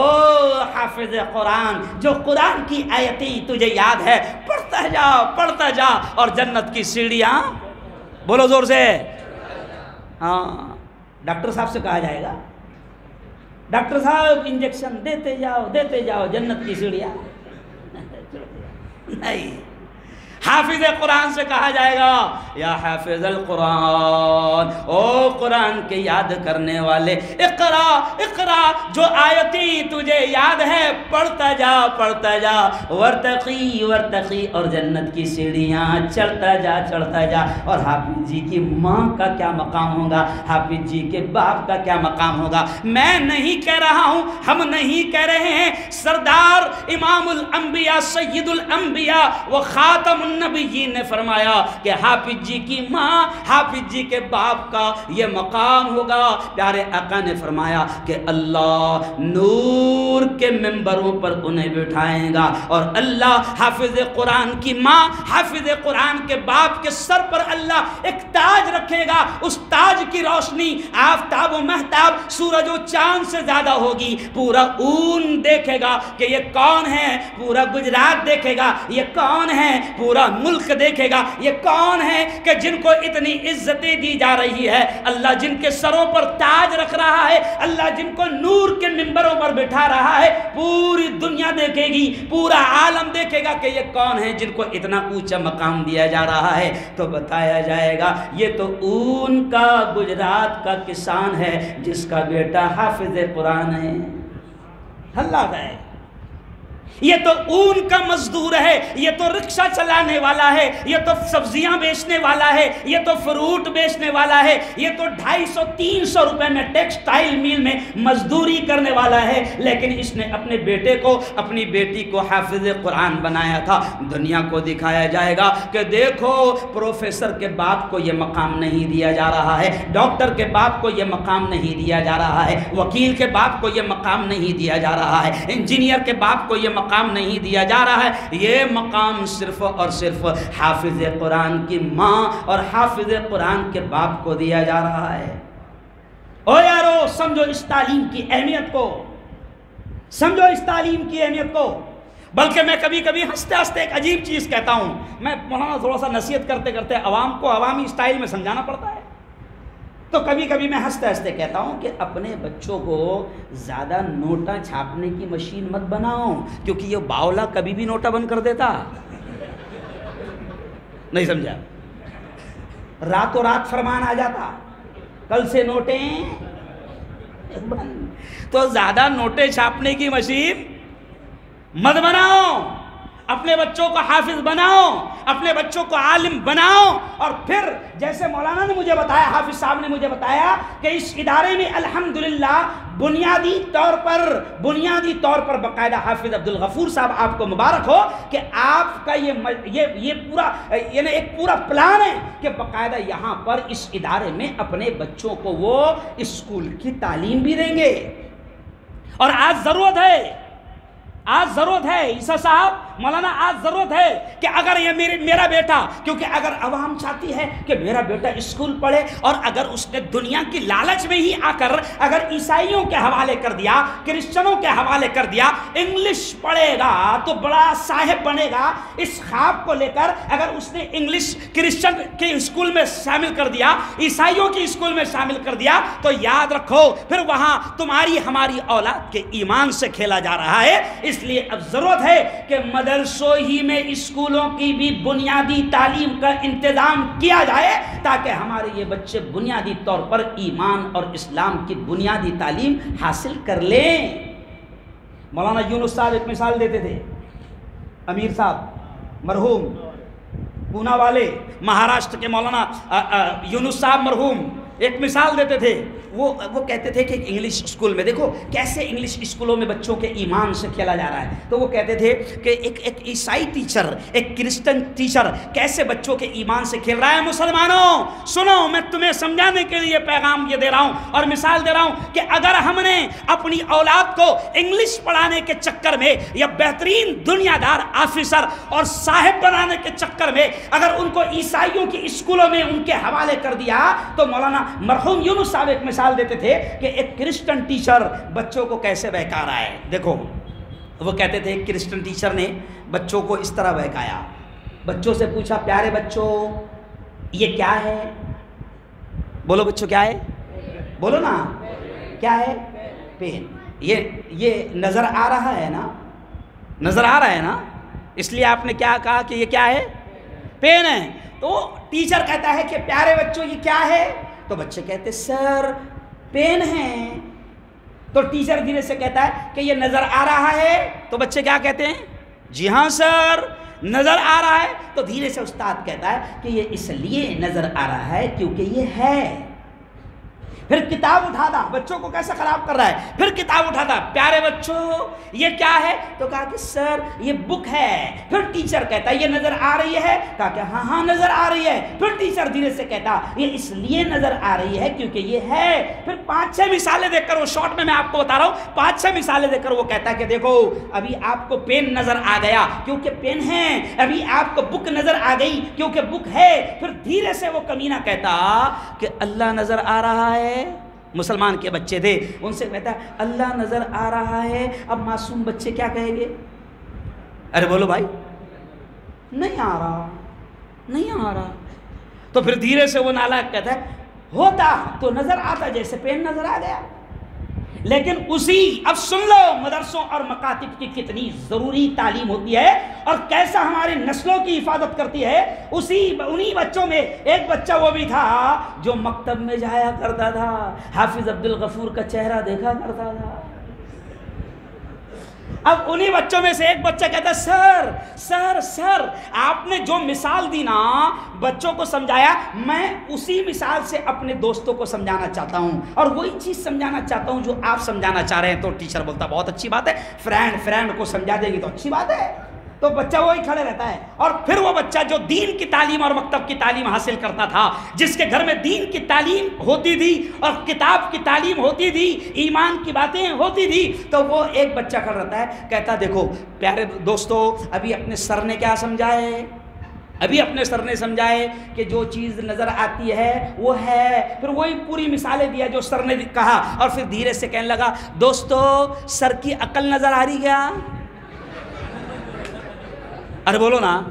حافظ قرآن، جو قرآن کی آیتیں تجھے یاد ہے پڑھتا جا اور جنت کی سیڑھیاں، بولو زور سے، ہاں، ڈاکٹر صاحب سے کہا جائے گا، ڈاکٹر صاحب انجیکشن دیتے جاؤ جنت کی سیڑھیاں نہیں، حافظ قرآن سے کہا جائے گا، یا حافظ القرآن، او قرآن کے یاد کرنے والے، اقرا جو آیتیں تجھے یاد ہے پڑھتا جا، ورتقی، اور جنت کی سیڑھیاں چڑھتا جا۔ اور حافظ جی کی ماں کا کیا مقام ہوگا، حافظ جی کے باپ کا کیا مقام ہوگا، میں نہیں کہہ رہا ہوں، ہم نہیں کہہ رہے ہیں، سردار امام الانبیاء، سید الانبیاء و خاتم النبیین نے فرمایا کہ حافظ جی کی ماں، حافظ جی کے باپ کا یہ مقام ہوگا۔ پیارے آقا نے فرمایا کہ اللہ نور کے ممبروں پر انہیں بٹھائے گا، اور اللہ حافظ قرآن کی ماں، حافظ قرآن کے باپ کے سر پر اللہ ایک تاج رکھے گا، اس تاج کی روشنی آفتاب و مہتاب، سورج و چاند سے زیادہ ہوگی، پورا اون دیکھے گا کہ یہ کون ہے، پورا گجرات دیکھے گا یہ کون ہے، پورا ملک دیکھے گا یہ کون ہے کہ جن کو اتنی عزتیں دی جا رہی ہے، اللہ جن کے سروں پر تاج رکھ رہا ہے، اللہ جن کو نور کے منبروں پر بٹھا رہا ہے، پوری دنیا دیکھے گی، پورا عالم دیکھے گا کہ یہ کون ہے جن کو اتنا اونچا مقام دیا جا رہا ہے، تو بتایا جائے گا یہ تو اون کا، گجرات کا کسان ہے جس کا بیٹا حافظ قرآن ہے۔ اللہ ہے، یہ تو اون کا مزدور ہے، یہ تو رکشہ چلانے والا ہے، یہ تو سبزیاں بیچنے والا ہے، یہ تو فروٹ بیچنے والا ہے، یہ تو 250-300 روپے میں ٹیکسٹائل میل میں مزدوری کرنے والا ہے، لیکن اس نے اپنے بیٹے کو، اپنی بیٹی کو حافظ قرآن بنایا تھا۔ دنیا کو دکھایا جائے گا کہ دیکھو پروفیسر کے باپ کو یہ مقام نہیں دیا جا رہا ہے، ڈاکٹر کے باپ کو یہ مقام نہیں دیا جا رہا ہے، وکیل کے باپ کو یہ مقام نہیں دیا جا رہا ہے، انجینئر کے باپ کو یہ مقام نہیں دیا جا رہا ہے، یہ مقام صرف اور صرف حافظ قرآن کی ماں اور حافظ قرآن کے باپ کو دیا جا رہا ہے۔ او یارو، سمجھو اس تعلیم کی اہمیت کو، سمجھو اس تعلیم کی اہمیت کو۔ بلکہ میں کبھی کبھی ہنستے ہنستے ایک عجیب چیز کہتا ہوں، میں مولانا تھوڑا سا نصیحت کرتے کرتے عوام کو عوامی اسٹائل میں سمجھانا پڑتا ہے، تو کبھی کبھی میں ہنستے ہنستے کہتا ہوں کہ اپنے بچوں کو زیادہ نوٹا چھاپنے کی مشین مت بناؤ، کیونکہ یہ باولا کبھی بھی نوٹا بند کر دیتا، نہیں سمجھا، راتوں رات فرمان آ جاتا کل سے نوٹیں بند، تو زیادہ نوٹیں چھاپنے کی مشین مت بناؤ، اپنے بچوں کو حافظ بناؤ، اپنے بچوں کو عالم بناؤ، اور پھر جیسے مولانا نے مجھے بتایا، حافظ صاحب نے مجھے بتایا کہ اس ادارے میں الحمدللہ بنیادی طور پر باقاعدہ حافظ عبدالغفور صاحب آپ کو مبارک ہو کہ آپ کا یہ پورا یعنی ایک پورا پلان ہے کہ باقاعدہ یہاں پر اس ادارے میں اپنے بچوں کو وہ اسکول کی تعلیم بھی دیں گے۔ اور آج ضرورت ہے عیسیٰ صاحب، مولانا، آج ضرورت ہے کہ اگر یہ میرا بیٹا، کیونکہ اگر عوام چاہتی ہے کہ میرا بیٹا اسکول پڑھے، اور اگر اس نے دنیا کی لالچ میں ہی آ کر اگر عیسائیوں کے حوالے کر دیا، کرسچنوں کے حوالے کر دیا، انگلش پڑھے گا تو بڑا صاحب بنے گا، اس خواب کو لے کر اگر اس نے انگلش کرسچن کے اسکول میں شامل کر دیا، عیسائیوں کے اسکول میں شامل کر دیا، تو یاد رکھو پھر وہاں تمہاری ہماری اولاد کے ایمان سے کھیلا جا رہا ہے۔ اس لیے اب ضرورت ہے کہ مدرسوں ہی میں اسکولوں کی بھی بنیادی تعلیم کا انتظام کیا جائے، تاکہ ہمارے یہ بچے بنیادی طور پر ایمان اور اسلام کی بنیادی تعلیم حاصل کر لیں۔ مولانا یونس صاحب ایک مثال دیتے تھے، امیر صاحب مرحوم، پونا والے، مہاراشٹر کے مولانا یونس صاحب مرحوم، ایک مثال دیتے تھے، وہ کہتے تھے کہ انگلش اسکول میں دیکھو کیسے انگلش اسکولوں میں بچوں کے ایمان سے کھیلا جا رہا ہے، تو وہ کہتے تھے کہ ایک عیسائی ٹیچر، ایک کرسچن ٹیچر کیسے بچوں کے ایمان سے کھیل رہا ہے۔ مسلمانوں سنو، میں تمہیں سمجھانے کے لیے پیغام یہ دے رہا ہوں اور مثال دے رہا ہوں کہ اگر ہم نے اپنی اولاد کو انگلش پڑھانے کے چکر میں یا بہترین دنیا دار آفیسر اور صاحب بنانے کے چکر میں اگر ان کو عیسائیوں کی اسکولوں میں ان کے حوالے کر دیا، تو مولانا مرحوم یونس صاحب ایک مثال دیتے تھے کہ ایک کرسچن ٹیچر بچوں کو کیسے بہکا رہا ہے۔ دیکھو وہ کہتے تھے ایک کرسچن ٹیچر نے بچوں کو اس طرح بہکایا، بچوں سے پوچھا پیارے بچوں یہ کیا ہے؟ بولو بچوں کیا ہے؟ بولو نا کیا ہے؟ پین۔ یہ نظر آ رہا ہے نا، نظر آ رہا ہے نا، اس لیے آپ نے کیا کہا کہ یہ کیا ہے؟ پین ہے۔ تو ٹیچر کہتا ہے کہ پیارے بچوں یہ کیا ہے؟ تو بچے کہتے سر پین ہے۔ تو ٹیچر دھیرے سے کہتا ہے کہ یہ نظر آ رہا ہے؟ تو بچے کیا کہتے ہیں؟ جی ہاں سر نظر آ رہا ہے۔ تو دھیرے سے استاد کہتا ہے کہ یہ اس لیے نظر آ رہا ہے کیونکہ یہ ہے۔ پھر کتاب اٹھاتا، بچوں کو کیسے خراب کر رہا ہے، پھر کتاب اٹھاتا پیارے بچوں یہ کیا ہے؟ تو کہا کہ سر یہ بک ہے۔ پھر ٹیچر کہتا یہ نظر آ رہی ہے؟ کہا کہ ہاں ہاں نظر آ رہی ہے۔ پھر ٹیچر دھیرے سے کہتا یہ اس لیے نظر آ رہی ہے کیونکہ یہ ہے۔ پھر 5-6 مثالیں دیکھ کر وہ شارٹ میں آپ کو بتا رہا ہوں، 5-6 مثالیں دیکھ کر وہ کہتا ہے کہ دیکھو ابھی آپ کو پین نظر آ گیا کیونکہ پین ہے، ابھی آپ کو بک نظر آ گئی کیونکہ بک ہے۔ پھر دھیرے سے وہ کمینہ کہتا کہ اللہ نظر آ رہا ہے۔ مسلمان کے بچے تھے، ان سے کہتا ہے اللہ نظر آ رہا ہے۔ اب معصوم بچے کیا کہیں گے؟ ارے بولو بھائی نہیں آ رہا، نہیں آ رہا۔ تو پھر دھیرے سے وہ نالائق کہتا ہے ہوتا تو نظر آتا جیسے پین نظر آ گیا۔ لیکن اسی، اب سن لو مدرسوں اور مکاتب کی کتنی ضروری تعلیم ہوتی ہے اور کیسا ہماری نسلوں کی حفاظت کرتی ہے۔ انہی بچوں میں ایک بچہ وہ بھی تھا جو مکتب میں جایا کرتا تھا، حافظ عبد الغفور کا چہرہ دیکھا کرتا تھا۔ اب انہی بچوں میں سے ایک بچہ کہتا ہے سر سر سر آپ نے جو مثال دی نا بچوں کو سمجھایا، میں اسی مثال سے اپنے دوستوں کو سمجھانا چاہتا ہوں اور وہی چیز سمجھانا چاہتا ہوں جو آپ سمجھانا چاہ رہے ہیں۔ تو ٹیچر بولتا بہت اچھی بات ہے، فرینڈ کو سمجھا دے گی تو اچھی بات ہے۔ تو بچہ وہی کھڑے رہتا ہے اور پھر وہ بچہ جو دین کی تعلیم اور مکتب کی تعلیم حاصل کرتا تھا، جس کے گھر میں دین کی تعلیم ہوتی تھی اور کتاب کی تعلیم ہوتی تھی، ایمان کی باتیں ہوتی تھی، تو وہ ایک بچہ کھڑا رہتا ہے کہتا دیکھو پیارے دوستو ابھی اپنے سر نے کیا سمجھائے؟ ابھی اپنے سر نے سمجھائے کہ جو چیز نظر آتی ہے وہ ہے۔ پھر وہی پوری مثالیں دیا جو سر نے کہا اور پھر دھیرے سے کہنے لگا دوستو سر کی عقل نظر آ رہی کیا؟ ارے بولو نا،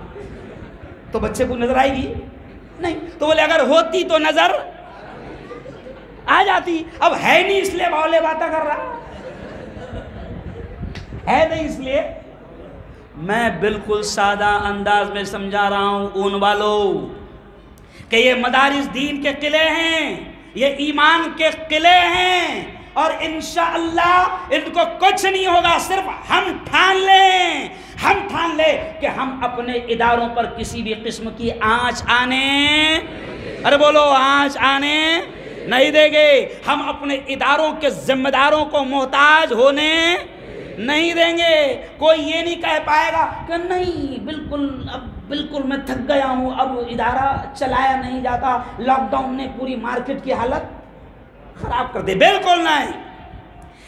تو بچے کو نظر آئے گی نہیں؟ تو بولے اگر ہوتی تو نظر آ جاتی، اب ہے نہیں اس لیے بولے باتیں کر رہا ہے، نہیں اس لیے میں بالکل سادہ انداز میں سمجھا رہا ہوں اون والو کہ یہ مدارس دین کے قلعے ہیں، یہ ایمان کے قلعے ہیں اور انشاءاللہ ان کو کچھ نہیں ہوگا، صرف ہم ٹھان لیں کہ ہم اپنے اداروں پر کسی بھی قسم کی آنچ آنے، ارے بولو آنچ آنے نہیں دیں گے، ہم اپنے اداروں کے ذمہ داروں کو محتاج ہونے نہیں دیں گے۔ کوئی یہ نہیں کہہ پائے گا کہ نہیں بالکل میں تھک گیا ہوں، اب ادارہ چلایا نہیں جاتا، لاک ڈاؤن نے پوری مارکیٹ کی حالت خراب کر دے، بالکل نہیں۔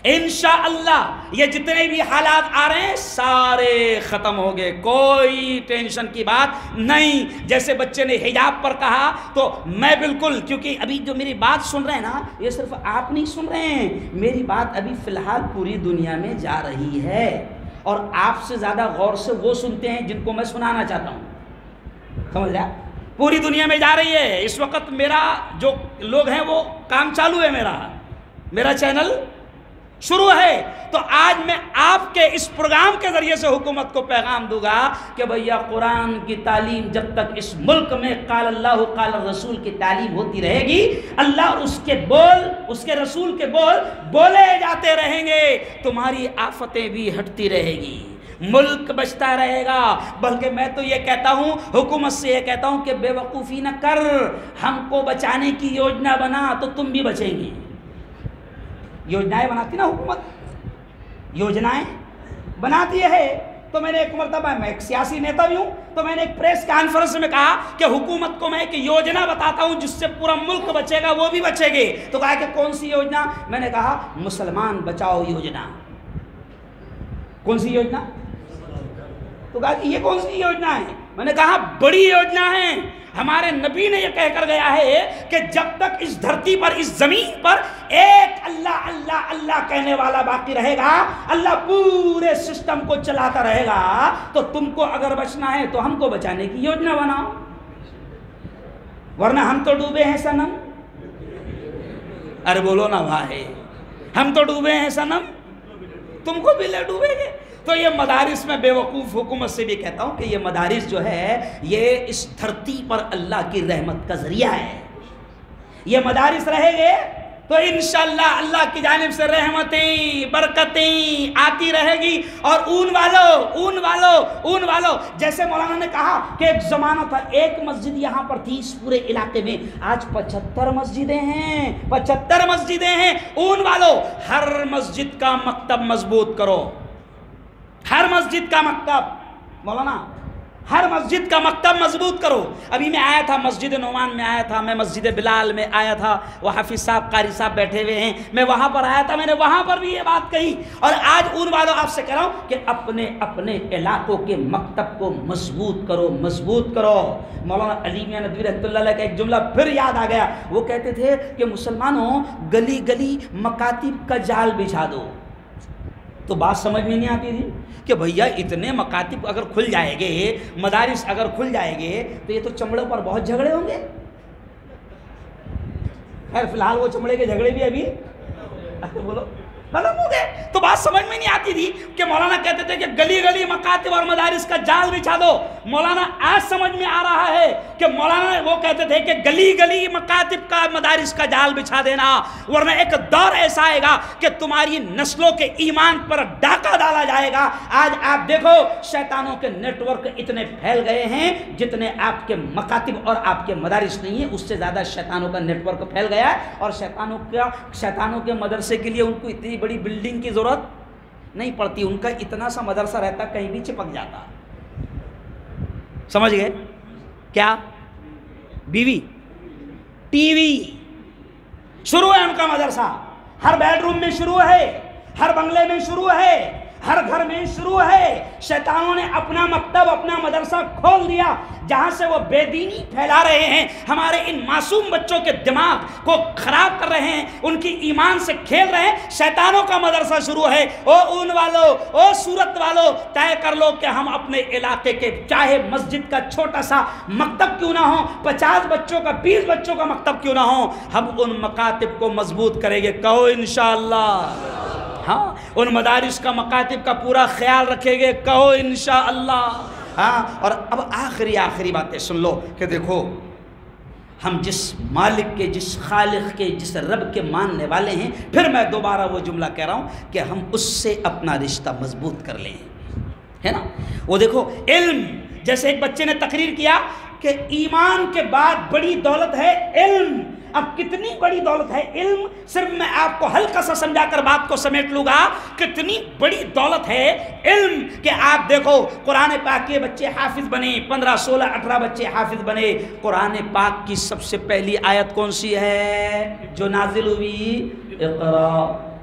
انشاءاللہ یہ جتنے بھی حالات آ رہے ہیں سارے ختم ہو گئے، کوئی ٹینشن کی بات نہیں۔ جیسے بچے نے حجاب پر کہا تو میں بالکل، کیونکہ ابھی جو میری بات سن رہے ہیں نا یہ صرف آپ نہیں سن رہے ہیں، میری بات ابھی فی الحال پوری دنیا میں جا رہی ہے اور آپ سے زیادہ غور سے وہ سنتے ہیں جن کو میں سنانا چاہتا ہوں، سمجھ رہا؟ پوری دنیا میں جا رہی ہے اس وقت، میرا جو لوگ ہیں وہ کام چالو ہے، میرا چینل شروع ہے۔ تو آج میں آپ کے اس پروگرام کے ذریعے سے حکومت کو پیغام دوں گا کہ بھیا قرآن کی تعلیم جب تک اس ملک میں قال اللہ قال الرسول کی تعلیم ہوتی رہے گی، اللہ اور اس کے رسول کے بول بولے جاتے رہیں گے، تمہاری آفتیں بھی ہٹتی رہے گی، ملک بچتا رہے گا۔ بلکہ میں تو یہ کہتا ہوں، حکومت سے یہ کہتا ہوں کہ بے وقوفی نہ کر، ہم کو بچانے کی یوجنا بنا تو تم بھی بچیں گے۔ یوجنائیں بناتی نا حکومت، یوجنائیں بناتی ہے۔ تو میں نے ایک مرتبہ، میں ایک سیاسی نیتا بھی ہوں، تو میں نے ایک پریس کانفرنس میں کہا کہ حکومت کو میں ایک یوجنا بتاتا ہوں جس سے پورا ملک بچے گا، وہ بھی بچے گے۔ تو کہا کہ کون سی یوجنا؟ میں نے کہا مسلمان بچاؤ یوجنا۔ کون سی یوجنا؟ تو کہا کہ یہ کون سی یوجنا ہے؟ میں نے کہا بڑی یوجنا ہے۔ ہمارے نبی نے یہ کہہ کر گیا ہے کہ جب تک اس دھرتی پر، اس زمین پر ایک اللہ اللہ اللہ کہنے والا باقی رہے گا، اللہ پورے سسٹم کو چلاتا رہے گا۔ تو تم کو اگر بچنا ہے تو ہم کو بچانے کی یوجنا بناؤ، ورنہ ہم تو ڈوبے ہیں صنم۔ ارے بولو نا بھائی، ہم تو ڈوبے ہیں صنم، تم کو بھی لے ڈوبے گے۔ تو یہ مدارس میں بے وقوف حکومت سے بھی کہتا ہوں کہ یہ مدارس جو ہے یہ اس دھرتی پر اللہ کی رحمت کا ذریعہ ہے۔ یہ مدارس رہے گے تو انشاءاللہ اللہ کی جانب سے رحمتیں برکتیں آتی رہے گی۔ اور اون والو جیسے مولانا نے کہا کہ ایک زمانہ تھا، ایک مسجد یہاں پر تھی اس پورے علاقے میں، آج 75 مسجدیں ہیں، 75 مسجدیں ہیں۔ اون والو، ہر مسجد کا مکتب مضبوط کرو، ہر مسجد کا مکتب، مولانا ہر مسجد کا مکتب مضبوط کرو۔ ابھی میں آیا تھا مسجد نعمان میں آیا تھا، میں مسجد بلال میں آیا تھا، وہ حافظ صاحب قاری صاحب بیٹھے ہوئے ہیں، میں وہاں پر آیا تھا، میں نے وہاں پر بھی یہ بات کہی۔ اور آج ان والوں آپ سے کہہ رہا ہوں کہ اپنے اپنے علاقوں کے مکتب کو مضبوط کرو، مضبوط کرو۔ مولانا علی میاں ندوی رحمۃ اللہ علیہ کا ایک جملہ پھر یاد آ گیا، وہ کہتے تھے کہ مسلمانوں گلی گلی مکاتب کا جال بچھا دو۔ تو بات سمجھ میں نہیں آتی تھی کہ بھیا اتنے مکاتب اگر کھل جائیں گے، مدارس اگر کھل جائیں گے تو یہ تو چمڑوں پر بہت جھگڑے ہوں گے۔ خیر فی الحال وہ چمڑے کے جھگڑے بھی ابھی بولو ختم ہو گئے۔ تو بات سمجھ میں نہیں آتی تھی کہ مولانا کہتے تھے کہ گلی گلی مکاتب اور مدارس کا جال بچھا دو۔ مولانا آج سمجھ میں آ رہا ہے کہ مولانا وہ کہتے تھے کہ گلی گلی مکاتب کا مدارس کا جال بچھا دینا، ورنہ ایک دور ایسا آئے گا کہ تمہاری نسلوں کے ایمان پر ڈاکہ ڈالا جائے گا۔ آج آپ دیکھو شیطانوں کے نیٹ ورک اتنے پھیل گئے ہیں، جتنے آپ کے مکاتب اور آپ کے مدارس نہیں ہیں، اس سے زیادہ شیطانوں کا نیٹ ورک پھیل گیا ہے۔ اور شیطانوں کے مدرسے کے لیے ان کو اتنی بڑی بلڈنگ کی ضرورت نہیں پڑتی، ان کا اتنا سا مدرسہ رہتا کہیں بھی چپک جاتا۔ سمجھ گئے کیا؟ بیوی ٹی وی شروع ہے ان کا مدرسہ، ہر بیڈ روم میں شروع ہے، ہر بنگلے میں شروع ہے، ہر گھر میں شروع ہے۔ شیطانوں نے اپنا مکتب، اپنا مدرسہ کھول دیا، جہاں سے وہ بے دینی پھیلا رہے ہیں، ہمارے ان معصوم بچوں کے دماغ کو خراب کر رہے ہیں، ان کی ایمان سے کھیل رہے ہیں۔ شیطانوں کا مدرسہ شروع ہے۔ او اون والو، او صورت والو، طے کر لو کہ ہم اپنے علاقے کے چاہے مسجد کا چھوٹا سا مکتب کیوں نہ ہو، 50 بچوں کا 20 بچوں کا مکتب کیوں نہ ہو، ہم ان مکاتب کو مضبوط کریں گے۔ کہو انشاءاللہ۔ ہاں، ان مدارس کا مکاتب کا پورا خیال رکھیں گے۔ کہو انشاءاللہ۔ ہاں، اور اب آخری باتیں سن لو کہ دیکھو ہم جس مالک کے، جس خالق کے، جس رب کے ماننے والے ہیں، پھر میں دوبارہ وہ جملہ کہہ رہا ہوں کہ ہم اس سے اپنا رشتہ مضبوط کر لیں، ہے نا۔ وہ دیکھو علم، جیسے ایک بچے نے تقریر کیا کہ ایمان کے بعد بڑی دولت ہے علم۔ اب کتنی بڑی دولت ہے علم، صرف میں آپ کو ہلکا سا سمجھا کر بات کو سمیٹ لوں گا۔ کتنی بڑی دولت ہے علم کہ آپ دیکھو قرآن پاک کے بچے حافظ بنے، 15 16 18 بچے حافظ بنے۔ قرآن پاک کی سب سے پہلی آیت کون سی ہے جو نازل ہوئی؟ اقرا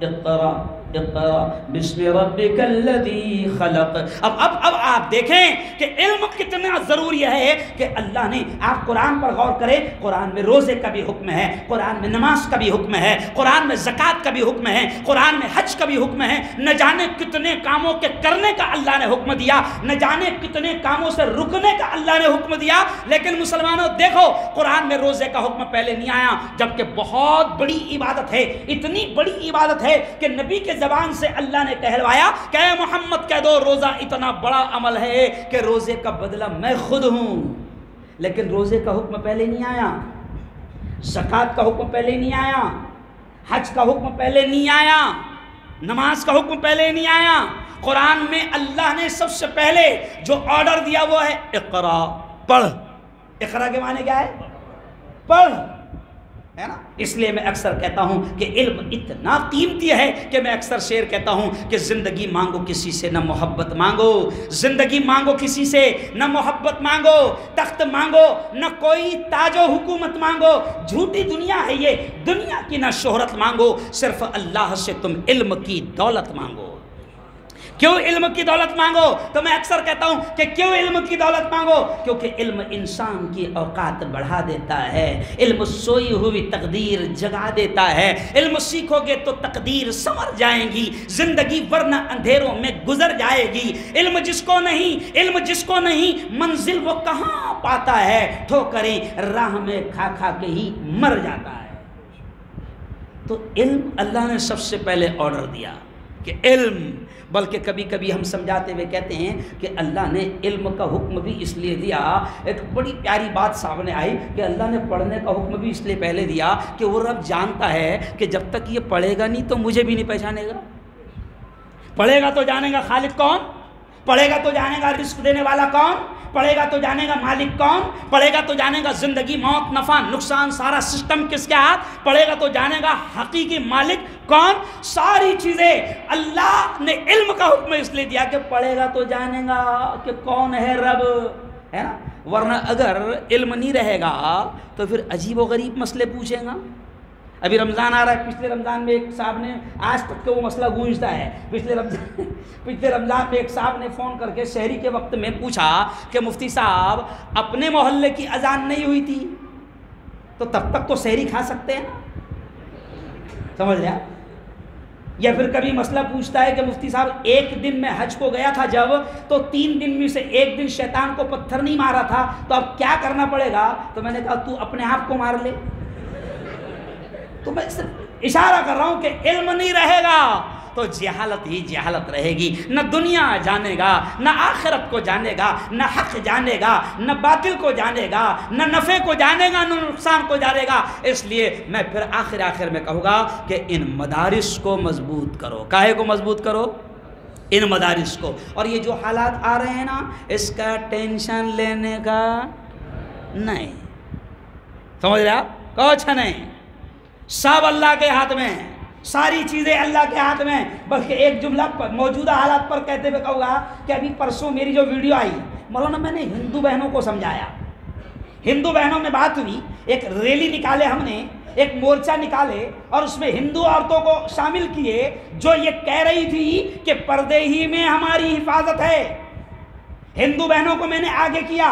اقرا اقرا بسم ربک الذی خلق۔ اب آپ دیکھیں کہ علم کتنا ضروری ہے کہ اللہ نے، آپ قرآن پر غور کریں، قرآن میں روزے کا بھی حکم ہے، قرآن میں نماز کا بھی حکم ہے، قرآن میں زکوٰۃ کا بھی حکم ہے، قرآن میں حج کا بھی حکم ہے۔ نہ جانے کتنے کاموں کے کرنے کا اللہ نے حکم دیا، نہ جانے کتنے کاموں سے رکنے کا اللہ نے حکم دیا۔ لیکن مسلمانوں دیکھو، قرآن میں روزے کا حکم پہلے نہیں آیا، جبکہ بہت بڑی عبادت ہے، اتنی بڑی عبادت ہے کہ نبی کے زبان سے اللہ نے کہلوایا کہ اے محمد کہہ دو روزہ اتنا بڑا عمل ہے کہ روزے کا بدلہ میں خود ہوں۔ لیکن روزے کا حکم پہلے نہیں آیا، زکوٰۃ کا حکم پہلے نہیں آیا، حج کا حکم پہلے نہیں آیا۔ نماز کا حکم پہلے نہیں آیا. قرآن میں اللہ نے سب سے پہلے جو آرڈر دیا وہ ہے اقرا، پڑھ. اقرا کے معنی کیا ہے؟ پڑھ، ہے نا. اس لیے میں اکثر کہتا ہوں کہ علم اتنا قیمتی ہے کہ میں اکثر شعر کہتا ہوں کہ زندگی مانگو کسی سے نہ محبت مانگو، زندگی مانگو کسی سے نہ محبت مانگو، تخت مانگو نہ کوئی تاج و حکومت مانگو، جھوٹی دنیا ہے یہ، دنیا کی نہ شہرت مانگو، صرف اللہ سے تم علم کی دولت مانگو. کیوں علم کی دولت مانگو؟ تو میں اکثر کہتا ہوں کہ کیوں علم کی دولت مانگو؟ کیونکہ علم انسان کی اوقات بڑھا دیتا ہے، علم سوئی ہوئی تقدیر جگا دیتا ہے. علم سیکھو گے تو تقدیر سنور جائیں گی، زندگی ورنہ اندھیروں میں گزر جائے گی. علم جس کو نہیں منزل وہ کہاں پاتا ہے، ٹھوکریں راہ میں کھا کھا کے ہی مر جاتا ہے. تو علم اللہ نے سب سے پہلے آرڈر دیا کہ علم، بلکہ کبھی کبھی ہم سمجھاتے ہوئے کہتے ہیں کہ اللہ نے علم کا حکم بھی اس لیے دیا. ایک بڑی پیاری بات سامنے آئی کہ اللہ نے پڑھنے کا حکم بھی اس لیے پہلے دیا کہ وہ رب جانتا ہے کہ جب تک یہ پڑھے گا نہیں تو مجھے بھی نہیں پہچانے گا. پڑھے گا تو جانے گا خالق کون، پڑھے گا تو جانے گا رزق دینے والا کون، پڑھے گا تو جانے گا مالک کون، پڑھے گا تو جانے گا زندگی موت نفع نقصان سارا سسٹم کس کے ہاتھ، پڑھے گا تو جانے گا حقیقی مالک کون. ساری چیزیں اللہ نے علم کا حکم اس لیے دیا کہ پڑھے گا تو جانے گا کہ کون ہے رب، ہے نا. ورنہ اگر علم نہیں رہے گا تو پھر عجیب و غریب مسئلے پوچھیں گا. ابھی رمضان آ رہا ہے، پچھلے رمضان میں ایک صاحب نے، آج تک کہ وہ مسئلہ گونجتا ہے، پچھلے رمضان میں ایک صاحب نے فون کر کے شہری کے وقت میں پوچھا کہ مفتی صاحب اپنے محلے کی اذان نہیں ہوئی تھی تو تب تک تو سحری کھا سکتے ہیں نا، سمجھ لیا. یا پھر کبھی مسئلہ پوچھتا ہے کہ مفتی صاحب ایک دن میں حج کو گیا تھا جب، تو 3 دن میں سے ایک دن شیطان کو پتھر نہیں مارا تھا تو اب کیا کرنا پڑے گا؟ تو میں نے کہا تو اپنے آپ کو مار لے. تو میں صرف اشارہ کر رہا ہوں کہ علم نہیں رہے گا تو جہالت ہی جہالت رہے گی. نہ دنیا جانے گا، نہ آخرت کو جانے گا، نہ حق جانے گا، نہ باطل کو جانے گا، نہ نفع کو جانے گا، نہ نقصان کو جانے گا. اس لیے میں پھر آخر میں کہوں گا کہ ان مدارس کو مضبوط کرو. کاہے کو مضبوط کرو؟ ان مدارس کو. اور یہ جو حالات آ رہے ہیں نا، اس کا ٹینشن لینے کا نہیں. سمجھ رہے آپ؟ کچھ نہیں، سب اللہ کے ہاتھ میں، ساری چیزیں اللہ کے ہاتھ میں. بلکہ ایک جملہ موجودہ حالات پر کہتے ہوئے کہوں گا کہ ابھی پرسوں میری جو ویڈیو آئی مولانا، میں نے ہندو بہنوں کو سمجھایا، ہندو بہنوں میں بات ہوئی، ایک ریلی نکالے ہم نے، ایک مورچہ نکالے اور اس میں ہندو عورتوں کو شامل کیے جو یہ کہہ رہی تھی کہ پردے ہی میں ہماری حفاظت ہے. ہندو بہنوں کو میں نے آگے کیا،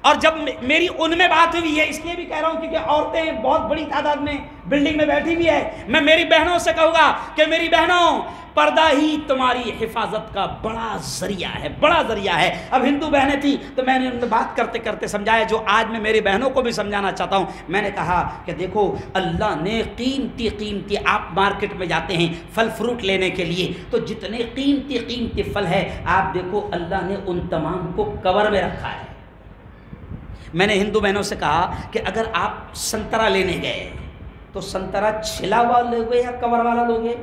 اور جب میری ان میں بات ہوئی ہے، اس لیے بھی کہہ رہا ہوں کیونکہ عورتیں بہت بڑی تعداد میں بلڈنگ میں بیٹھی ہوئی ہے، میں میری بہنوں سے کہوں گا کہ میری بہنوں، پردہ ہی تمہاری حفاظت کا بڑا ذریعہ ہے، بڑا ذریعہ ہے. اب ہندو بہنیں تھیں تو میں نے ان میں بات کرتے کرتے سمجھایا، جو آج میں میری بہنوں کو بھی سمجھانا چاہتا ہوں. میں نے کہا کہ دیکھو، اللہ نے قیمتی آپ مارکیٹ میں جاتے ہیں پھل فروٹ لینے کے لیے، تو جتنے قیمتی پھل ہے آپ دیکھو، اللہ نے ان تمام کو کور میں رکھا ہے. میں نے ہندو بہنوں سے کہا کہ اگر آپ سنترا لینے گئے تو سنترا چھلا ہوا لوگے یا کور والا لوگے؟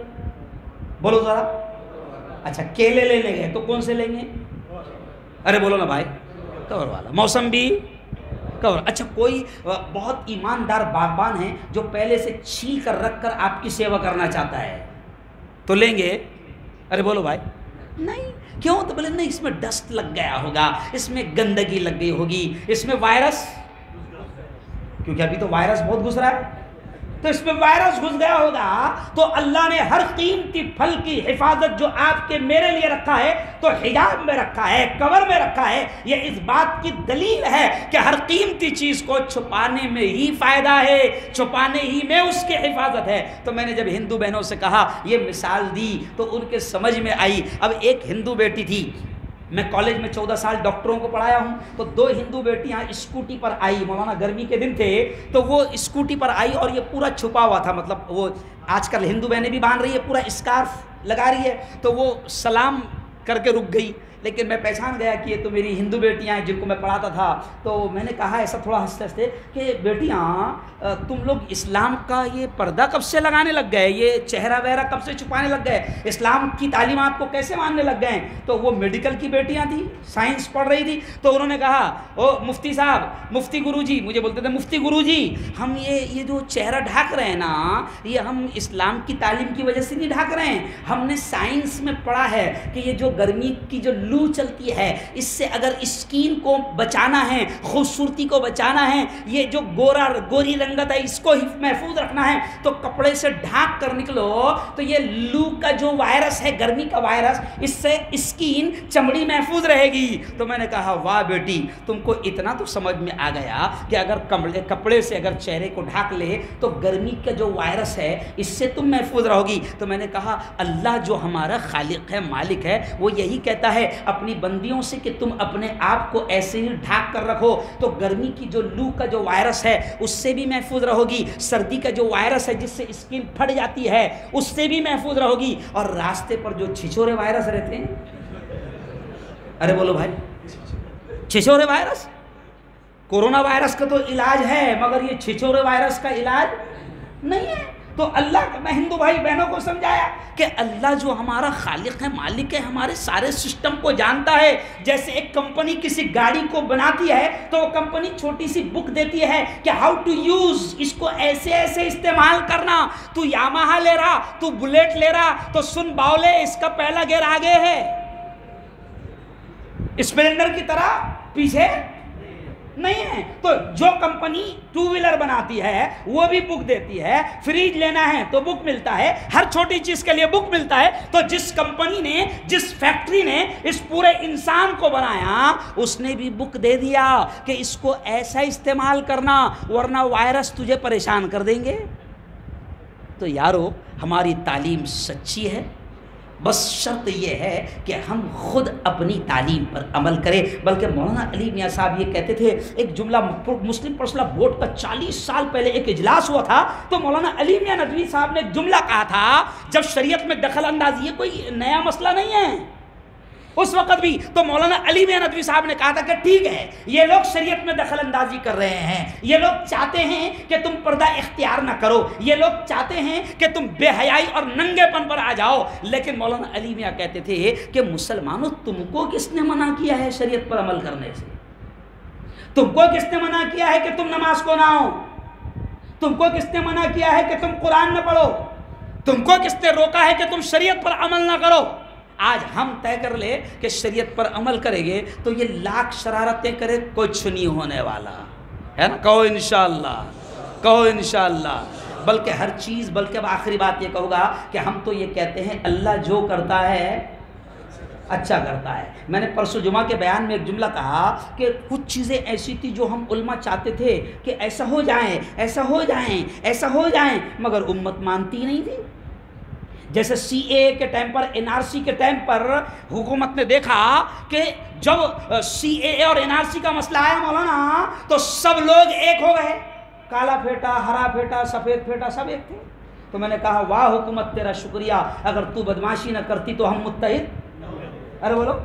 بولو ذرا. اچھا، کیلے لینے گئے تو کون سے لیں گے؟ ارے بولو نا بھائی، کور والا. موسمبی کور. اچھا، کوئی بہت ایماندار باغبان ہے جو پہلے سے چھیل کر رکھ کر آپ کی سیوا کرنا چاہتا ہے تو لیں گے؟ ارے بولو بھائی. نہیں. کیوں؟ تو بولے نہیں، اس میں ڈسٹ لگ گیا ہوگا، اس میں گندگی لگ گئی ہوگی، اس میں وائرس، کیونکہ ابھی تو وائرس بہت گھس رہا ہے، تو اس میں وائرس گھس گیا ہوگا. تو اللہ نے ہر قیمتی پھل کی حفاظت جو آپ کے میرے لیے رکھا ہے تو حجاب میں رکھا ہے، کور میں رکھا ہے. یہ اس بات کی دلیل ہے کہ ہر قیمتی چیز کو چھپانے میں ہی فائدہ ہے، چھپانے ہی میں اس کی حفاظت ہے. تو میں نے جب ہندو بہنوں سے کہا، یہ مثال دی تو ان کے سمجھ میں آئی. اب ایک ہندو بیٹی تھی، میں کالج میں 14 سال ڈاکٹروں کو پڑھایا ہوں، تو 2 ہندو بیٹیاں اسکوٹی پر آئی. مولانا گرمی کے دن تھے تو وہ اسکوٹی پر آئی اور یہ پورا چھپا ہوا تھا، مطلب وہ آج کل ہندو بہنیں بھی باندھ رہی ہے، پورا اسکارف لگا رہی ہے. تو وہ سلام کر کے رک گئی لیکن میں پہچان گیا کہ یہ تو میری ہندو بیٹیاں ہیں جن کو میں پڑھاتا تھا. تو میں نے کہا ایسا تھوڑا ہنستے ہنستے کہ بیٹیاں تم لوگ اسلام کا یہ پردہ کب سے لگانے لگ گئے, یہ چہرہ وہرہ کب سے چھپانے لگ گئے, اسلام کی تعلیمات کو کیسے ماننے لگ گئے ہیں؟ تو وہ میڈیکل کی بیٹیاں تھیں, سائنس پڑھ رہی تھی. تو انہوں نے کہا او مفتی صاحب, مفتی گرو جی, مجھے بولتے تھے مفتی گرو جی, ہم یہ جو چہرہ ڈھک رہے ہیں نا, یہ ہم اسلام کی تعلیم کی وجہ سے نہیں ڈھک رہے ہیں. ہم نے سائنس میں پڑھا ہے کہ یہ جو گرمی کی جو لو چلتی ہے, اس سے اگر اسکین کو بچانا ہے, خوبصورتی کو بچانا ہے, یہ جو گوری رنگت ہے اس کو محفوظ رکھنا ہے, تو کپڑے سے ڈھانک کر نکلو. تو یہ لو کا جو وائرس ہے, گرمی کا وائرس, اس سے اسکین چمڑی محفوظ رہے گی. تو میں نے کہا واہ بیٹی, تم کو اتنا تو سمجھ میں آ گیا کہ اگر کپڑے سے اگر چہرے کو ڈھانک لے تو گرمی کا جو وائرس ہے اس سے تم محفوظ رہو گی. تو میں نے کہا اللہ جو ہمارا خالق ہے, مالک ہے, وہ یہی کہتا ہے اپنی بندیوں سے کہ تم اپنے آپ کو ایسے ہی ڈھانک کر رکھو, تو گرمی کی جو لو کا جو وائرس ہے اس سے بھی محفوظ رہو گی, سردی کا جو وائرس ہے جس سے اسکن پھٹ جاتی ہے اس سے بھی محفوظ رہو گی, اور راستے پر جو چھچورے وائرس رہتے ہیں, ارے بولو بھائی, چھچورے وائرس, کورونا وائرس کا تو علاج ہے مگر یہ چھچورے وائرس کا علاج نہیں ہے. تو اللہ, میں ہندو بھائی بہنوں کو سمجھایا کہ اللہ جو ہمارا خالق ہے, مالک ہے, ہمارے سارے سسٹم کو جانتا ہے. جیسے ایک کمپنی کسی گاڑی کو بناتی ہے تو وہ کمپنی چھوٹی سی بک دیتی ہے کہ ہاؤ ٹو یوز, اس کو ایسے ایسے استعمال کرنا. تو یاماہا لے رہا, تو بلیٹ لے رہا, تو سن باولے, اس کا پہلا گیئر آگے ہے, اسپلینڈر کی طرح پیچھے نہیں ہے. تو جو کمپنی ٹو ویلر بناتی ہے وہ بھی بک دیتی ہے, فریج لینا ہے تو بک ملتا ہے, ہر چھوٹی چیز کے لیے بک ملتا ہے. تو جس کمپنی نے, جس فیکٹری نے اس پورے انسان کو بنایا, اس نے بھی بک دے دیا کہ اس کو ایسا استعمال کرنا ورنہ وائرس تجھے پریشان کر دیں گے. تو یارو ہماری تعلیم سچی ہے, بس شرط یہ ہے کہ ہم خود اپنی تعلیم پر عمل کریں. بلکہ مولانا علی میاں صاحب یہ کہتے تھے, ایک جملہ مسلم پرسنل بورڈ کا 40 سال پہلے ایک اجلاس ہوا تھا, تو مولانا علی میاں ندوی صاحب نے ایک جملہ کہا تھا, جب شریعت میں دخل اندازی, یہ کوئی نیا مسئلہ نہیں ہے اس وقت بھی, تو مولانا علی میاں ندوی صاحب نے کہا تھا کہ ٹھیک ہے یہ لوگ شریعت میں دخل اندازی کر رہے ہیں, یہ لوگ چاہتے ہیں کہ تم پردہ اختیار نہ کرو, یہ لوگ چاہتے ہیں کہ تم بے حیائی اور ننگے پن پر آ جاؤ. لیکن مولانا علی میاں کہتے تھے کہ مسلمانوں, تم کو کس نے منع کیا ہے شریعت پر عمل کرنے سے؟ تم کو کس نے منع کیا ہے کہ تم نماز کو نہ آؤ؟ تم کو کس نے منع کیا ہے کہ تم قرآن نہ پڑھو؟ تم کو کس نے روکا ہے کہ تم شریعت پر عمل نہ کرو؟ آج ہم طے کر لے کہ شریعت پر عمل کریں گے تو یہ لاکھ شرارتیں کرے, کچھ نہیں ہونے والا ہے نا. کہو انشاءاللہ, کہو انشاءاللہ. بلکہ ہر چیز, بلکہ اب آخری بات یہ کہوں گا کہ ہم تو یہ کہتے ہیں اللہ جو کرتا ہے اچھا کرتا ہے. میں نے پرسوں جمعہ کے بیان میں ایک جملہ کہا کہ کچھ چیزیں ایسی تھی جو ہم علماء چاہتے تھے کہ ایسا ہو جائیں, ایسا ہو جائیں, ایسا ہو جائیں, مگر امت مانتی نہیں تھی. جیسے سی اے کے ٹائم پر, این آر سی کے ٹائم پر حکومت نے دیکھا کہ جب سی اے اور این آر سی کا مسئلہ آیا مولانا, تو سب لوگ ایک ہو گئے, کالا پھیٹا, ہرا پھیٹا, سفید پھیٹا, سب ایک تھے. تو میں نے کہا واہ حکومت تیرا شکریہ, اگر تو بدماشی نہ کرتی تو ہم متحد, ارے بولو,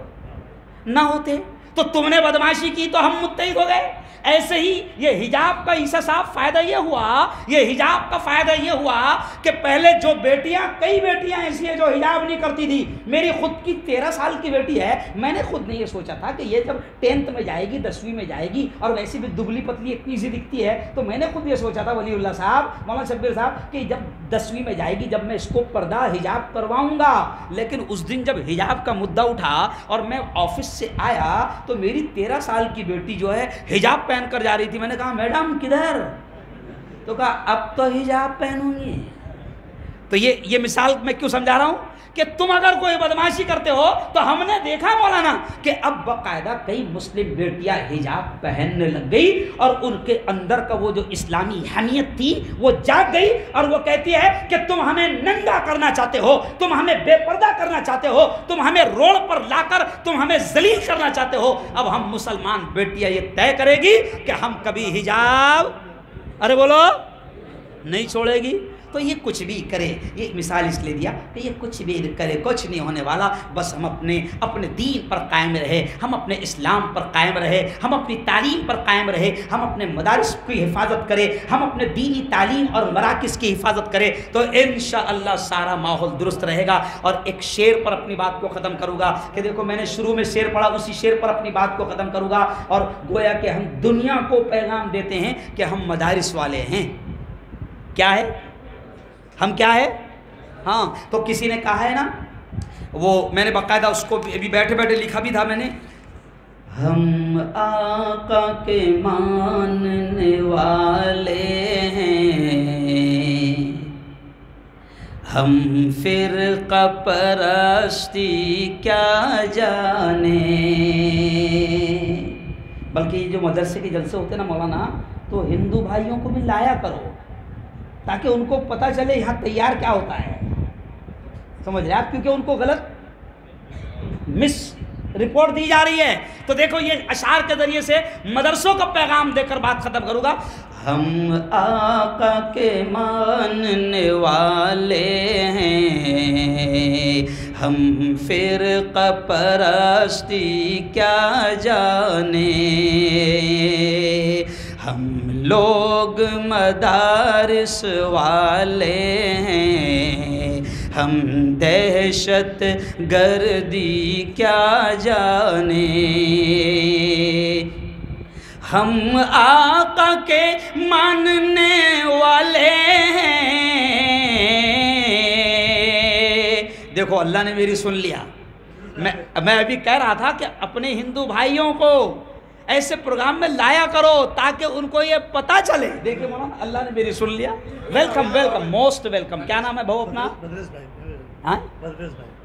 نہ ہوتے. تو تم نے بدماشی کی تو ہم متحد ہو گئے. ایسے ہی یہ حجاب کا عیسیٰ صاحب فائدہ یہ ہوا, یہ حجاب کا فائدہ یہ ہوا کہ پہلے جو بیٹیاں, کئی بیٹیاں ایسی ہیں جو حجاب نہیں کرتی تھی. میری خود کی 13 سال کی بیٹی ہے, میں نے خود نے یہ سوچا تھا کہ یہ جب 10th میں جائے گی, 10ویں میں جائے گی, اور ویسی بھی دبلی پتلی اتنی سی دکھتی ہے, تو میں نے خود یہ سوچا تھا ولی اللہ صاحب, مولانا شبیر صاحب, کہ جب 10ویں میں جائے گی, جب میں اس کو پردہ حجاب کرواؤں گا. لیکن اس دن جب حجاب کا مدعا اٹھا اور میں آفس سے آیا تو میری 13 سال کی بیٹی جو ہے حجاب پہن کر جا رہی تھی. میں نے کہا میڈم کدھر؟ تو کہا اب تو حجاب پہنوں گی. تو یہ مثال میں کیوں سمجھا رہا ہوں کہ تم اگر کوئی بدماشی کرتے ہو تو ہم نے دیکھا مولانا کہ اب باقاعدہ کئی مسلم بیٹیاں حجاب پہننے لگ گئی, اور ان کے اندر کا وہ جو اسلامی حمیت تھی وہ جاگ گئی, اور وہ کہتی ہے کہ تم ہمیں ننگا کرنا چاہتے ہو, تم ہمیں بے پردہ کرنا چاہتے ہو, تم ہمیں روڈ پر لا کر تم ہمیں ذلیل کرنا چاہتے ہو. اب ہم مسلمان بیٹیاں یہ طے کرے گی کہ ہم کبھی حجاب, ارے بولو, نہیں چھوڑے گی. تو یہ کچھ بھی کرے، یہ مثال اس لیے دیا کہ یہ کچھ بھی کرے کچھ نہیں ہونے والا، بس ہم اپنے دین پر قائم رہے، ہم اپنے اسلام پر قائم رہے، ہم اپنی تعلیم پر قائم رہے، ہم اپنے مدارس کی حفاظت کرے، ہم اپنے دینی تعلیم اور مراکز کی حفاظت کرے، تو انشاءاللہ سارا ماحول درست رہے گا۔ اور ایک شعر پر اپنی بات کو ختم کروں گا کہ دیکھو میں نے شروع میں شعر پڑھا، اسی شعر پر اپنی بات کو ختم کروں گا، اور گویا کہ ہم دنیا کو پیغام دیتے ہیں کہ ہم مدارس والے ہیں۔ کیا ہے؟ ہم کیا ہے؟ ہاں، تو کسی نے کہا ہے نا، وہ میں نے باقاعدہ اس کو ابھی بیٹھے بیٹھے لکھا بھی تھا میں نے، ہم آقا کے ماننے والے ہیں، ہم فرقہ پرستی کیا جانے۔ بلکہ یہ جو مدرسے کے جلسے ہوتے ہیں نا مولانا، تو ہندو بھائیوں کو بھی لایا کرو تاکہ ان کو پتہ چلے یہاں تیار کیا ہوتا ہے، سمجھ رہے آپ، کیونکہ ان کو غلط مس رپورٹ دی جا رہی ہے۔ تو دیکھو یہ اشعار کے ذریعے سے مدرسوں کا پیغام دے کر بات ختم کروں گا۔ ہم آقا کے ماننے والے ہیں، ہم فرقہ پرستی کیا جانے، ہم لوگ مدارس والے ہیں، ہم دہشت گردی کیا جانے، ہم آقا کے ماننے والے ہیں۔ دیکھو اللہ نے میری سن لیا، میں ابھی کہہ رہا تھا کہ اپنے ہندو بھائیوں کو ایسے پروگرام میں لایا کرو تاکہ ان کو یہ پتہ چلے۔ دیکھیں مولانا اللہ نے میری سن لیا۔ Welcome welcome, most welcome. کیا نام ہے بھاؤ اپنا؟ ہاں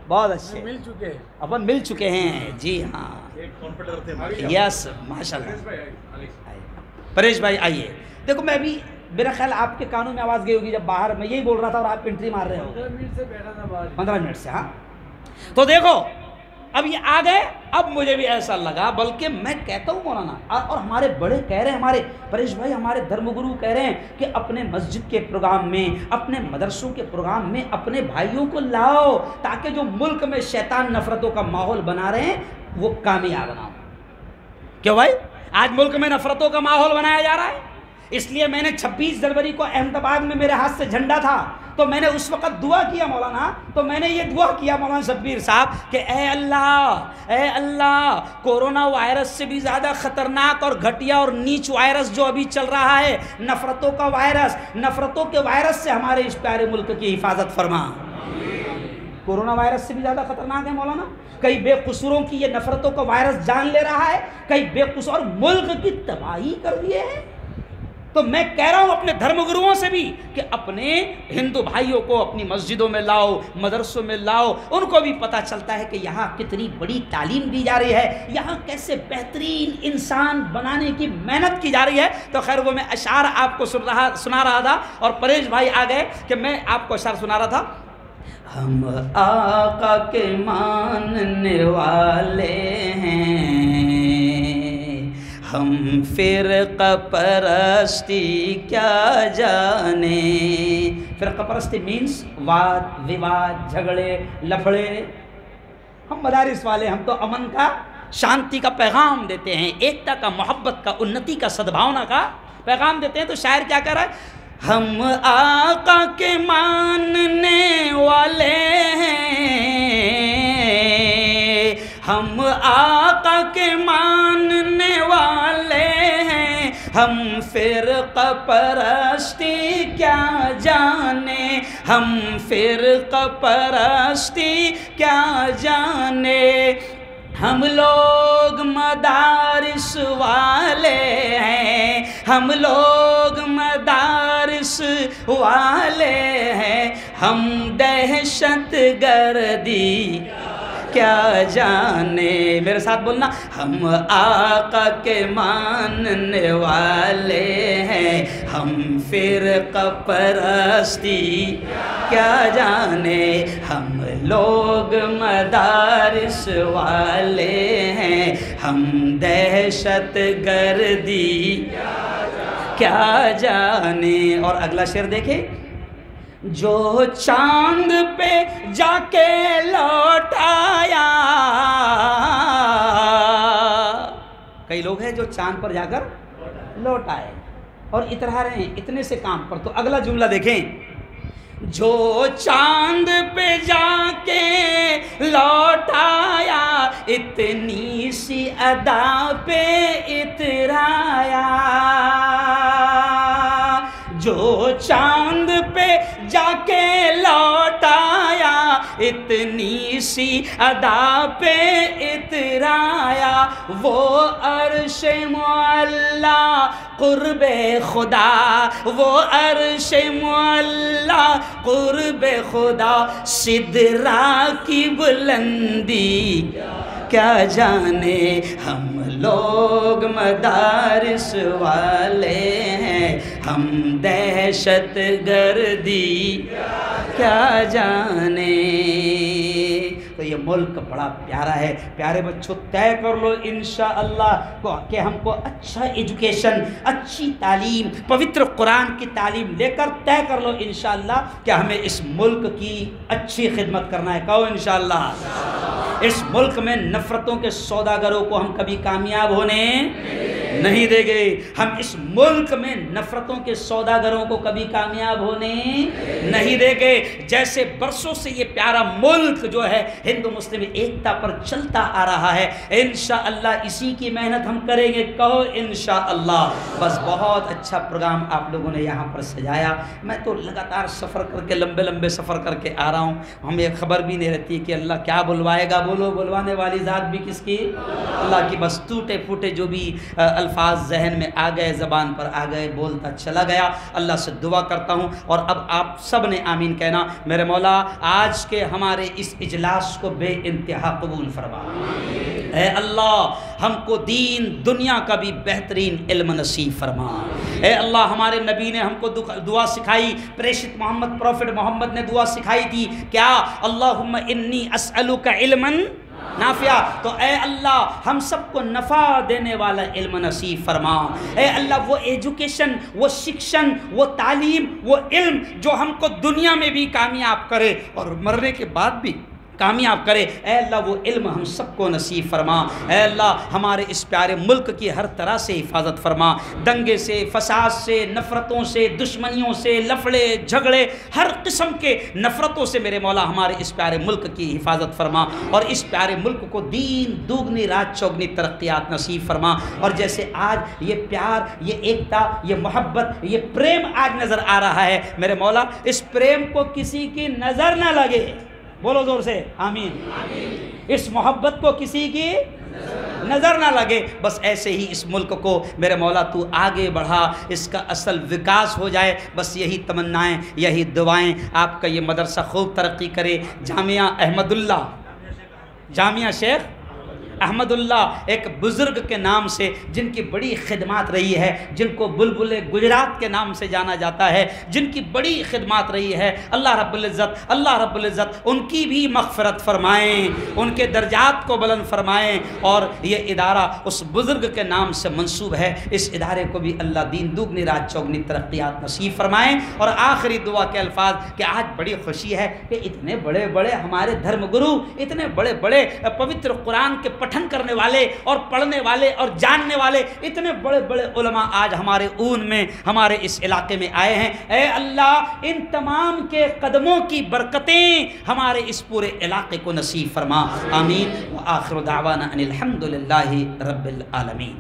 بہت اچھے، اپن مل چکے ہیں جی ہاں، یس ماشاء اللہ۔ پریش بھائی آئیے۔ دیکھو میں ابھی میرا خیال آپ کے کانوں میں آواز گئی ہوگی جب باہر میں یہی بول رہا تھا اور آپ انٹری مار رہے ہو۔ 15 منٹ سے، ہاں۔ تو دیکھو اب یہ آ گئے، اب مجھے بھی ایسا لگا، بلکہ میں کہتا ہوں مولانا، اور ہمارے بڑے کہہ رہے ہیں، ہمارے پریش بھائی ہمارے دھرم گرو کہہ رہے ہیں کہ اپنے مسجد کے پروگرام میں، اپنے مدرسوں کے پروگرام میں اپنے بھائیوں کو لاؤ تاکہ جو ملک میں شیطان نفرتوں کا ماحول بنا رہے ہیں وہ کامیاب نہ ہو۔ کیوں بھائی؟ آج ملک میں نفرتوں کا ماحول بنایا جا رہا ہے، اس لیے میں نے 26 جنوری کو احمد آباد میں میرے ہاتھ سے جھنڈا تھا، تو میں نے اس وقت دعا کیا مولانا، تو میں نے یہ دعا کیا مولانا شبیر صاحب کہ اے اللہ کورونا وائرس سے بھی زیادہ خطرناک اور گھٹیا اور نیچ وائرس جو ابھی چل رہا ہے، نفرتوں کا وائرس، نفرتوں کے وائرس سے ہمارے اس پیارے ملک کی حفاظت فرما۔ کورونا وائرس سے بھی زیادہ خطرناک ہے مولانا، کئی بے قصوروں کی یہ نفرتوں کا وائرس جان لے رہا ہے، کئی بے قصور ملک کی تباہی کر دیے ہیں۔ تو میں کہہ رہا ہوں اپنے دھرم گروؤں سے بھی کہ اپنے ہندو بھائیوں کو اپنی مسجدوں میں لاؤ، مدرسوں میں لاؤ، ان کو بھی پتہ چلتا ہے کہ یہاں کتنی بڑی تعلیم دی جا رہی ہے، یہاں کیسے بہترین انسان بنانے کی محنت کی جا رہی ہے۔ تو خیر وہ میں اشعار آپ کو سنا رہا تھا، اور پریش بھائی آ گئے کہ میں آپ کو اشعار سنا رہا تھا۔ ہم آقا کے ماننے والے ہیں، ہم فرقہ پرستی کیا جانے۔ فرقہ پرستی مینس واد وواد، جھگڑے لفڑے۔ ہم مدارس والے، ہم تو امن کا، شانتی کا پیغام دیتے ہیں، ایکتا کا، محبت کا، انتی کا، سدبھاونا کا پیغام دیتے ہیں۔ تو شاعر کیا کہہ رہا ہے؟ ہم آقا کے ماننے والے ہیں، ہم آقا کے ماننے والے ہیں، ہم فرقہ پرستی کیا جانے، ہم فرقہ پرستی کیا جانے، ہم لوگ مدارس والے ہیں، ہم لوگ مدارس والے ہیں، ہم دہشت گردی کیا جانے۔ میرے ساتھ بولنا، ہم آقا کے ماننے والے ہیں، ہم فرقہ پرستی کیا جانے، ہم لوگ مدارس والے ہیں، ہم دہشت گردی کیا جانے۔ اور اگلا شعر دیکھیں، جو چاند پہ جا کے لوٹ آیا. کئی لوگ ہیں جو چاند پر جا کر لوٹ آئے اور اترا رہے ہیں اتنے سے کام پر. تو اگلا جملہ دیکھیں, جو چاند پہ جا کے لوٹ آیا اتنی سی ادا پہ اترایا. جو چاند پہ جا کے لوٹ آیا اتنی سی ادا پہ اترایا. وہ عرش معلا قرب خدا, وہ عرش معلا قرب خدا, سدرا کی بلندی کیا جانے. ہم لوگ مدارس والے ہیں, ہم دہشت گردی کیا جانے. تو یہ ملک بڑا پیارا ہے. پیارے بچوں, طے کر لو انشاءاللہ کہ ہم کو اچھا ایجوکیشن, اچھی تعلیم, پوتر قرآن کی تعلیم لے کر طے کر لو انشاءاللہ کہ ہمیں اس ملک کی اچھی خدمت کرنا ہے. کہو انشاءاللہ. اس ملک میں نفرتوں کے سوداگروں کو ہم کبھی کامیاب ہونے نہیں دیں گے. ہم اس ملک میں نفرتوں کے سوداگروں کو کبھی کامیاب ہونے نہیں دیں گے. جیسے برسوں سے یہ پیارا ملک جو ہے ہندو مسلم ایکتا پر چلتا آ رہا ہے, انشاءاللہ اسی کی محنت ہم کریں گے. کہو انشاءاللہ. بس بہت اچھا پروگرام آپ لوگوں نے یہاں پر سجایا. میں تو لگاتار سفر کر کے, لمبے سفر کر کے آ رہا ہوں. ہمیں خبر بھی نہیں رہتی کہ اللہ کیا بلوائے گا. بولو, بلوانے والی ذات بھی کس کی؟ اللہ کی. بس ٹوٹے پھوٹے جو بھی الفاظ ذہن میں آ گئے, زبان پر آ گئے, بولتا چلا گیا. اللہ سے دعا کرتا ہوں اور اب آپ سب نے آمین کہنا. میرے مولا آج کے ہمارے اس اجلاس کو بے انتہا قبول فرما. اے اللہ ہم کو دین دنیا کا بھی بہترین علم نصیب فرما. اے اللہ ہمارے نبی نے ہم کو دعا سکھائی, پریشت محمد پروفٹ محمد نے دعا سکھائی تھی کیا؟ اللہم انی اسألک علما نافع. تو اے اللہ ہم سب کو نفع دینے والا علم نصیب فرما. اے اللہ وہ ایجوکیشن, وہ شکشن, وہ تعلیم, وہ علم جو ہم کو دنیا میں بھی کامیاب کرے اور مرنے کے بعد بھی کامیاب کرے. اے اللہ وہ علم ہم سب کو نصیب فرما. اے اللہ ہمارے اس پیارے ملک کی ہر طرح سے حفاظت فرما. دنگے سے, فساد سے, نفرتوں سے, دشمنیوں سے, لفڑے جھگڑے, ہر قسم کے نفرتوں سے میرے مولا ہمارے اس پیارے ملک کی حفاظت فرما اور اس پیارے ملک کو دین دوگنی رات چوگنی ترقیات نصیب فرما. اور جیسے آج یہ پیار, یہ ایکتا, یہ محبت, یہ پریم آج نظر آ رہا ہے میرے مولا, اس پریم کو کسی کی نظر نہ لگے. بولو زور سے آمین. اس محبت کو کسی کی نظر نہ لگے. بس ایسے ہی اس ملک کو میرے مولا تو آگے بڑھا, اس کا اصل وکاس ہو جائے. بس یہی تمنائیں, یہی دعائیں. آپ کا یہ مدرسہ خوب ترقی کرے. جامعہ احمد اللہ, جامعہ شیخ احمد اللہ ایک بزرگ کے نام سے جن کی بڑی خدمات رہی ہے, جن کو بلبل گجرات کے نام سے جانا جاتا ہے, جن کی بڑی خدمات رہی ہے, اللہ رب العزت ان کی بھی مغفرت فرمائیں, ان کے درجات کو بلند فرمائیں. اور یہ ادارہ اس بزرگ کے نام سے منسوب ہے, اس ادارے کو بھی اللہ دین دوگنی رات چوگنی ترقیات نصیب فرمائیں. اور آخری دعا کے الفاظ کہ آج بڑی خوشی ہے کہ اتنے بڑے بڑے ہمارے دھرم گرو, اتنے بڑے بڑے پوتر قرآن کے پٹھن کرنے والے اور پڑھنے والے اور جاننے والے, اتنے بڑے بڑے علماء آج ہمارے اون میں, ہمارے اس علاقے میں آئے ہیں. اے اللہ ان تمام کے قدموں کی برکتیں ہمارے اس پورے علاقے کو نصیب فرما. آمین. وآخر دعوانا ان الحمد للہ رب العالمین.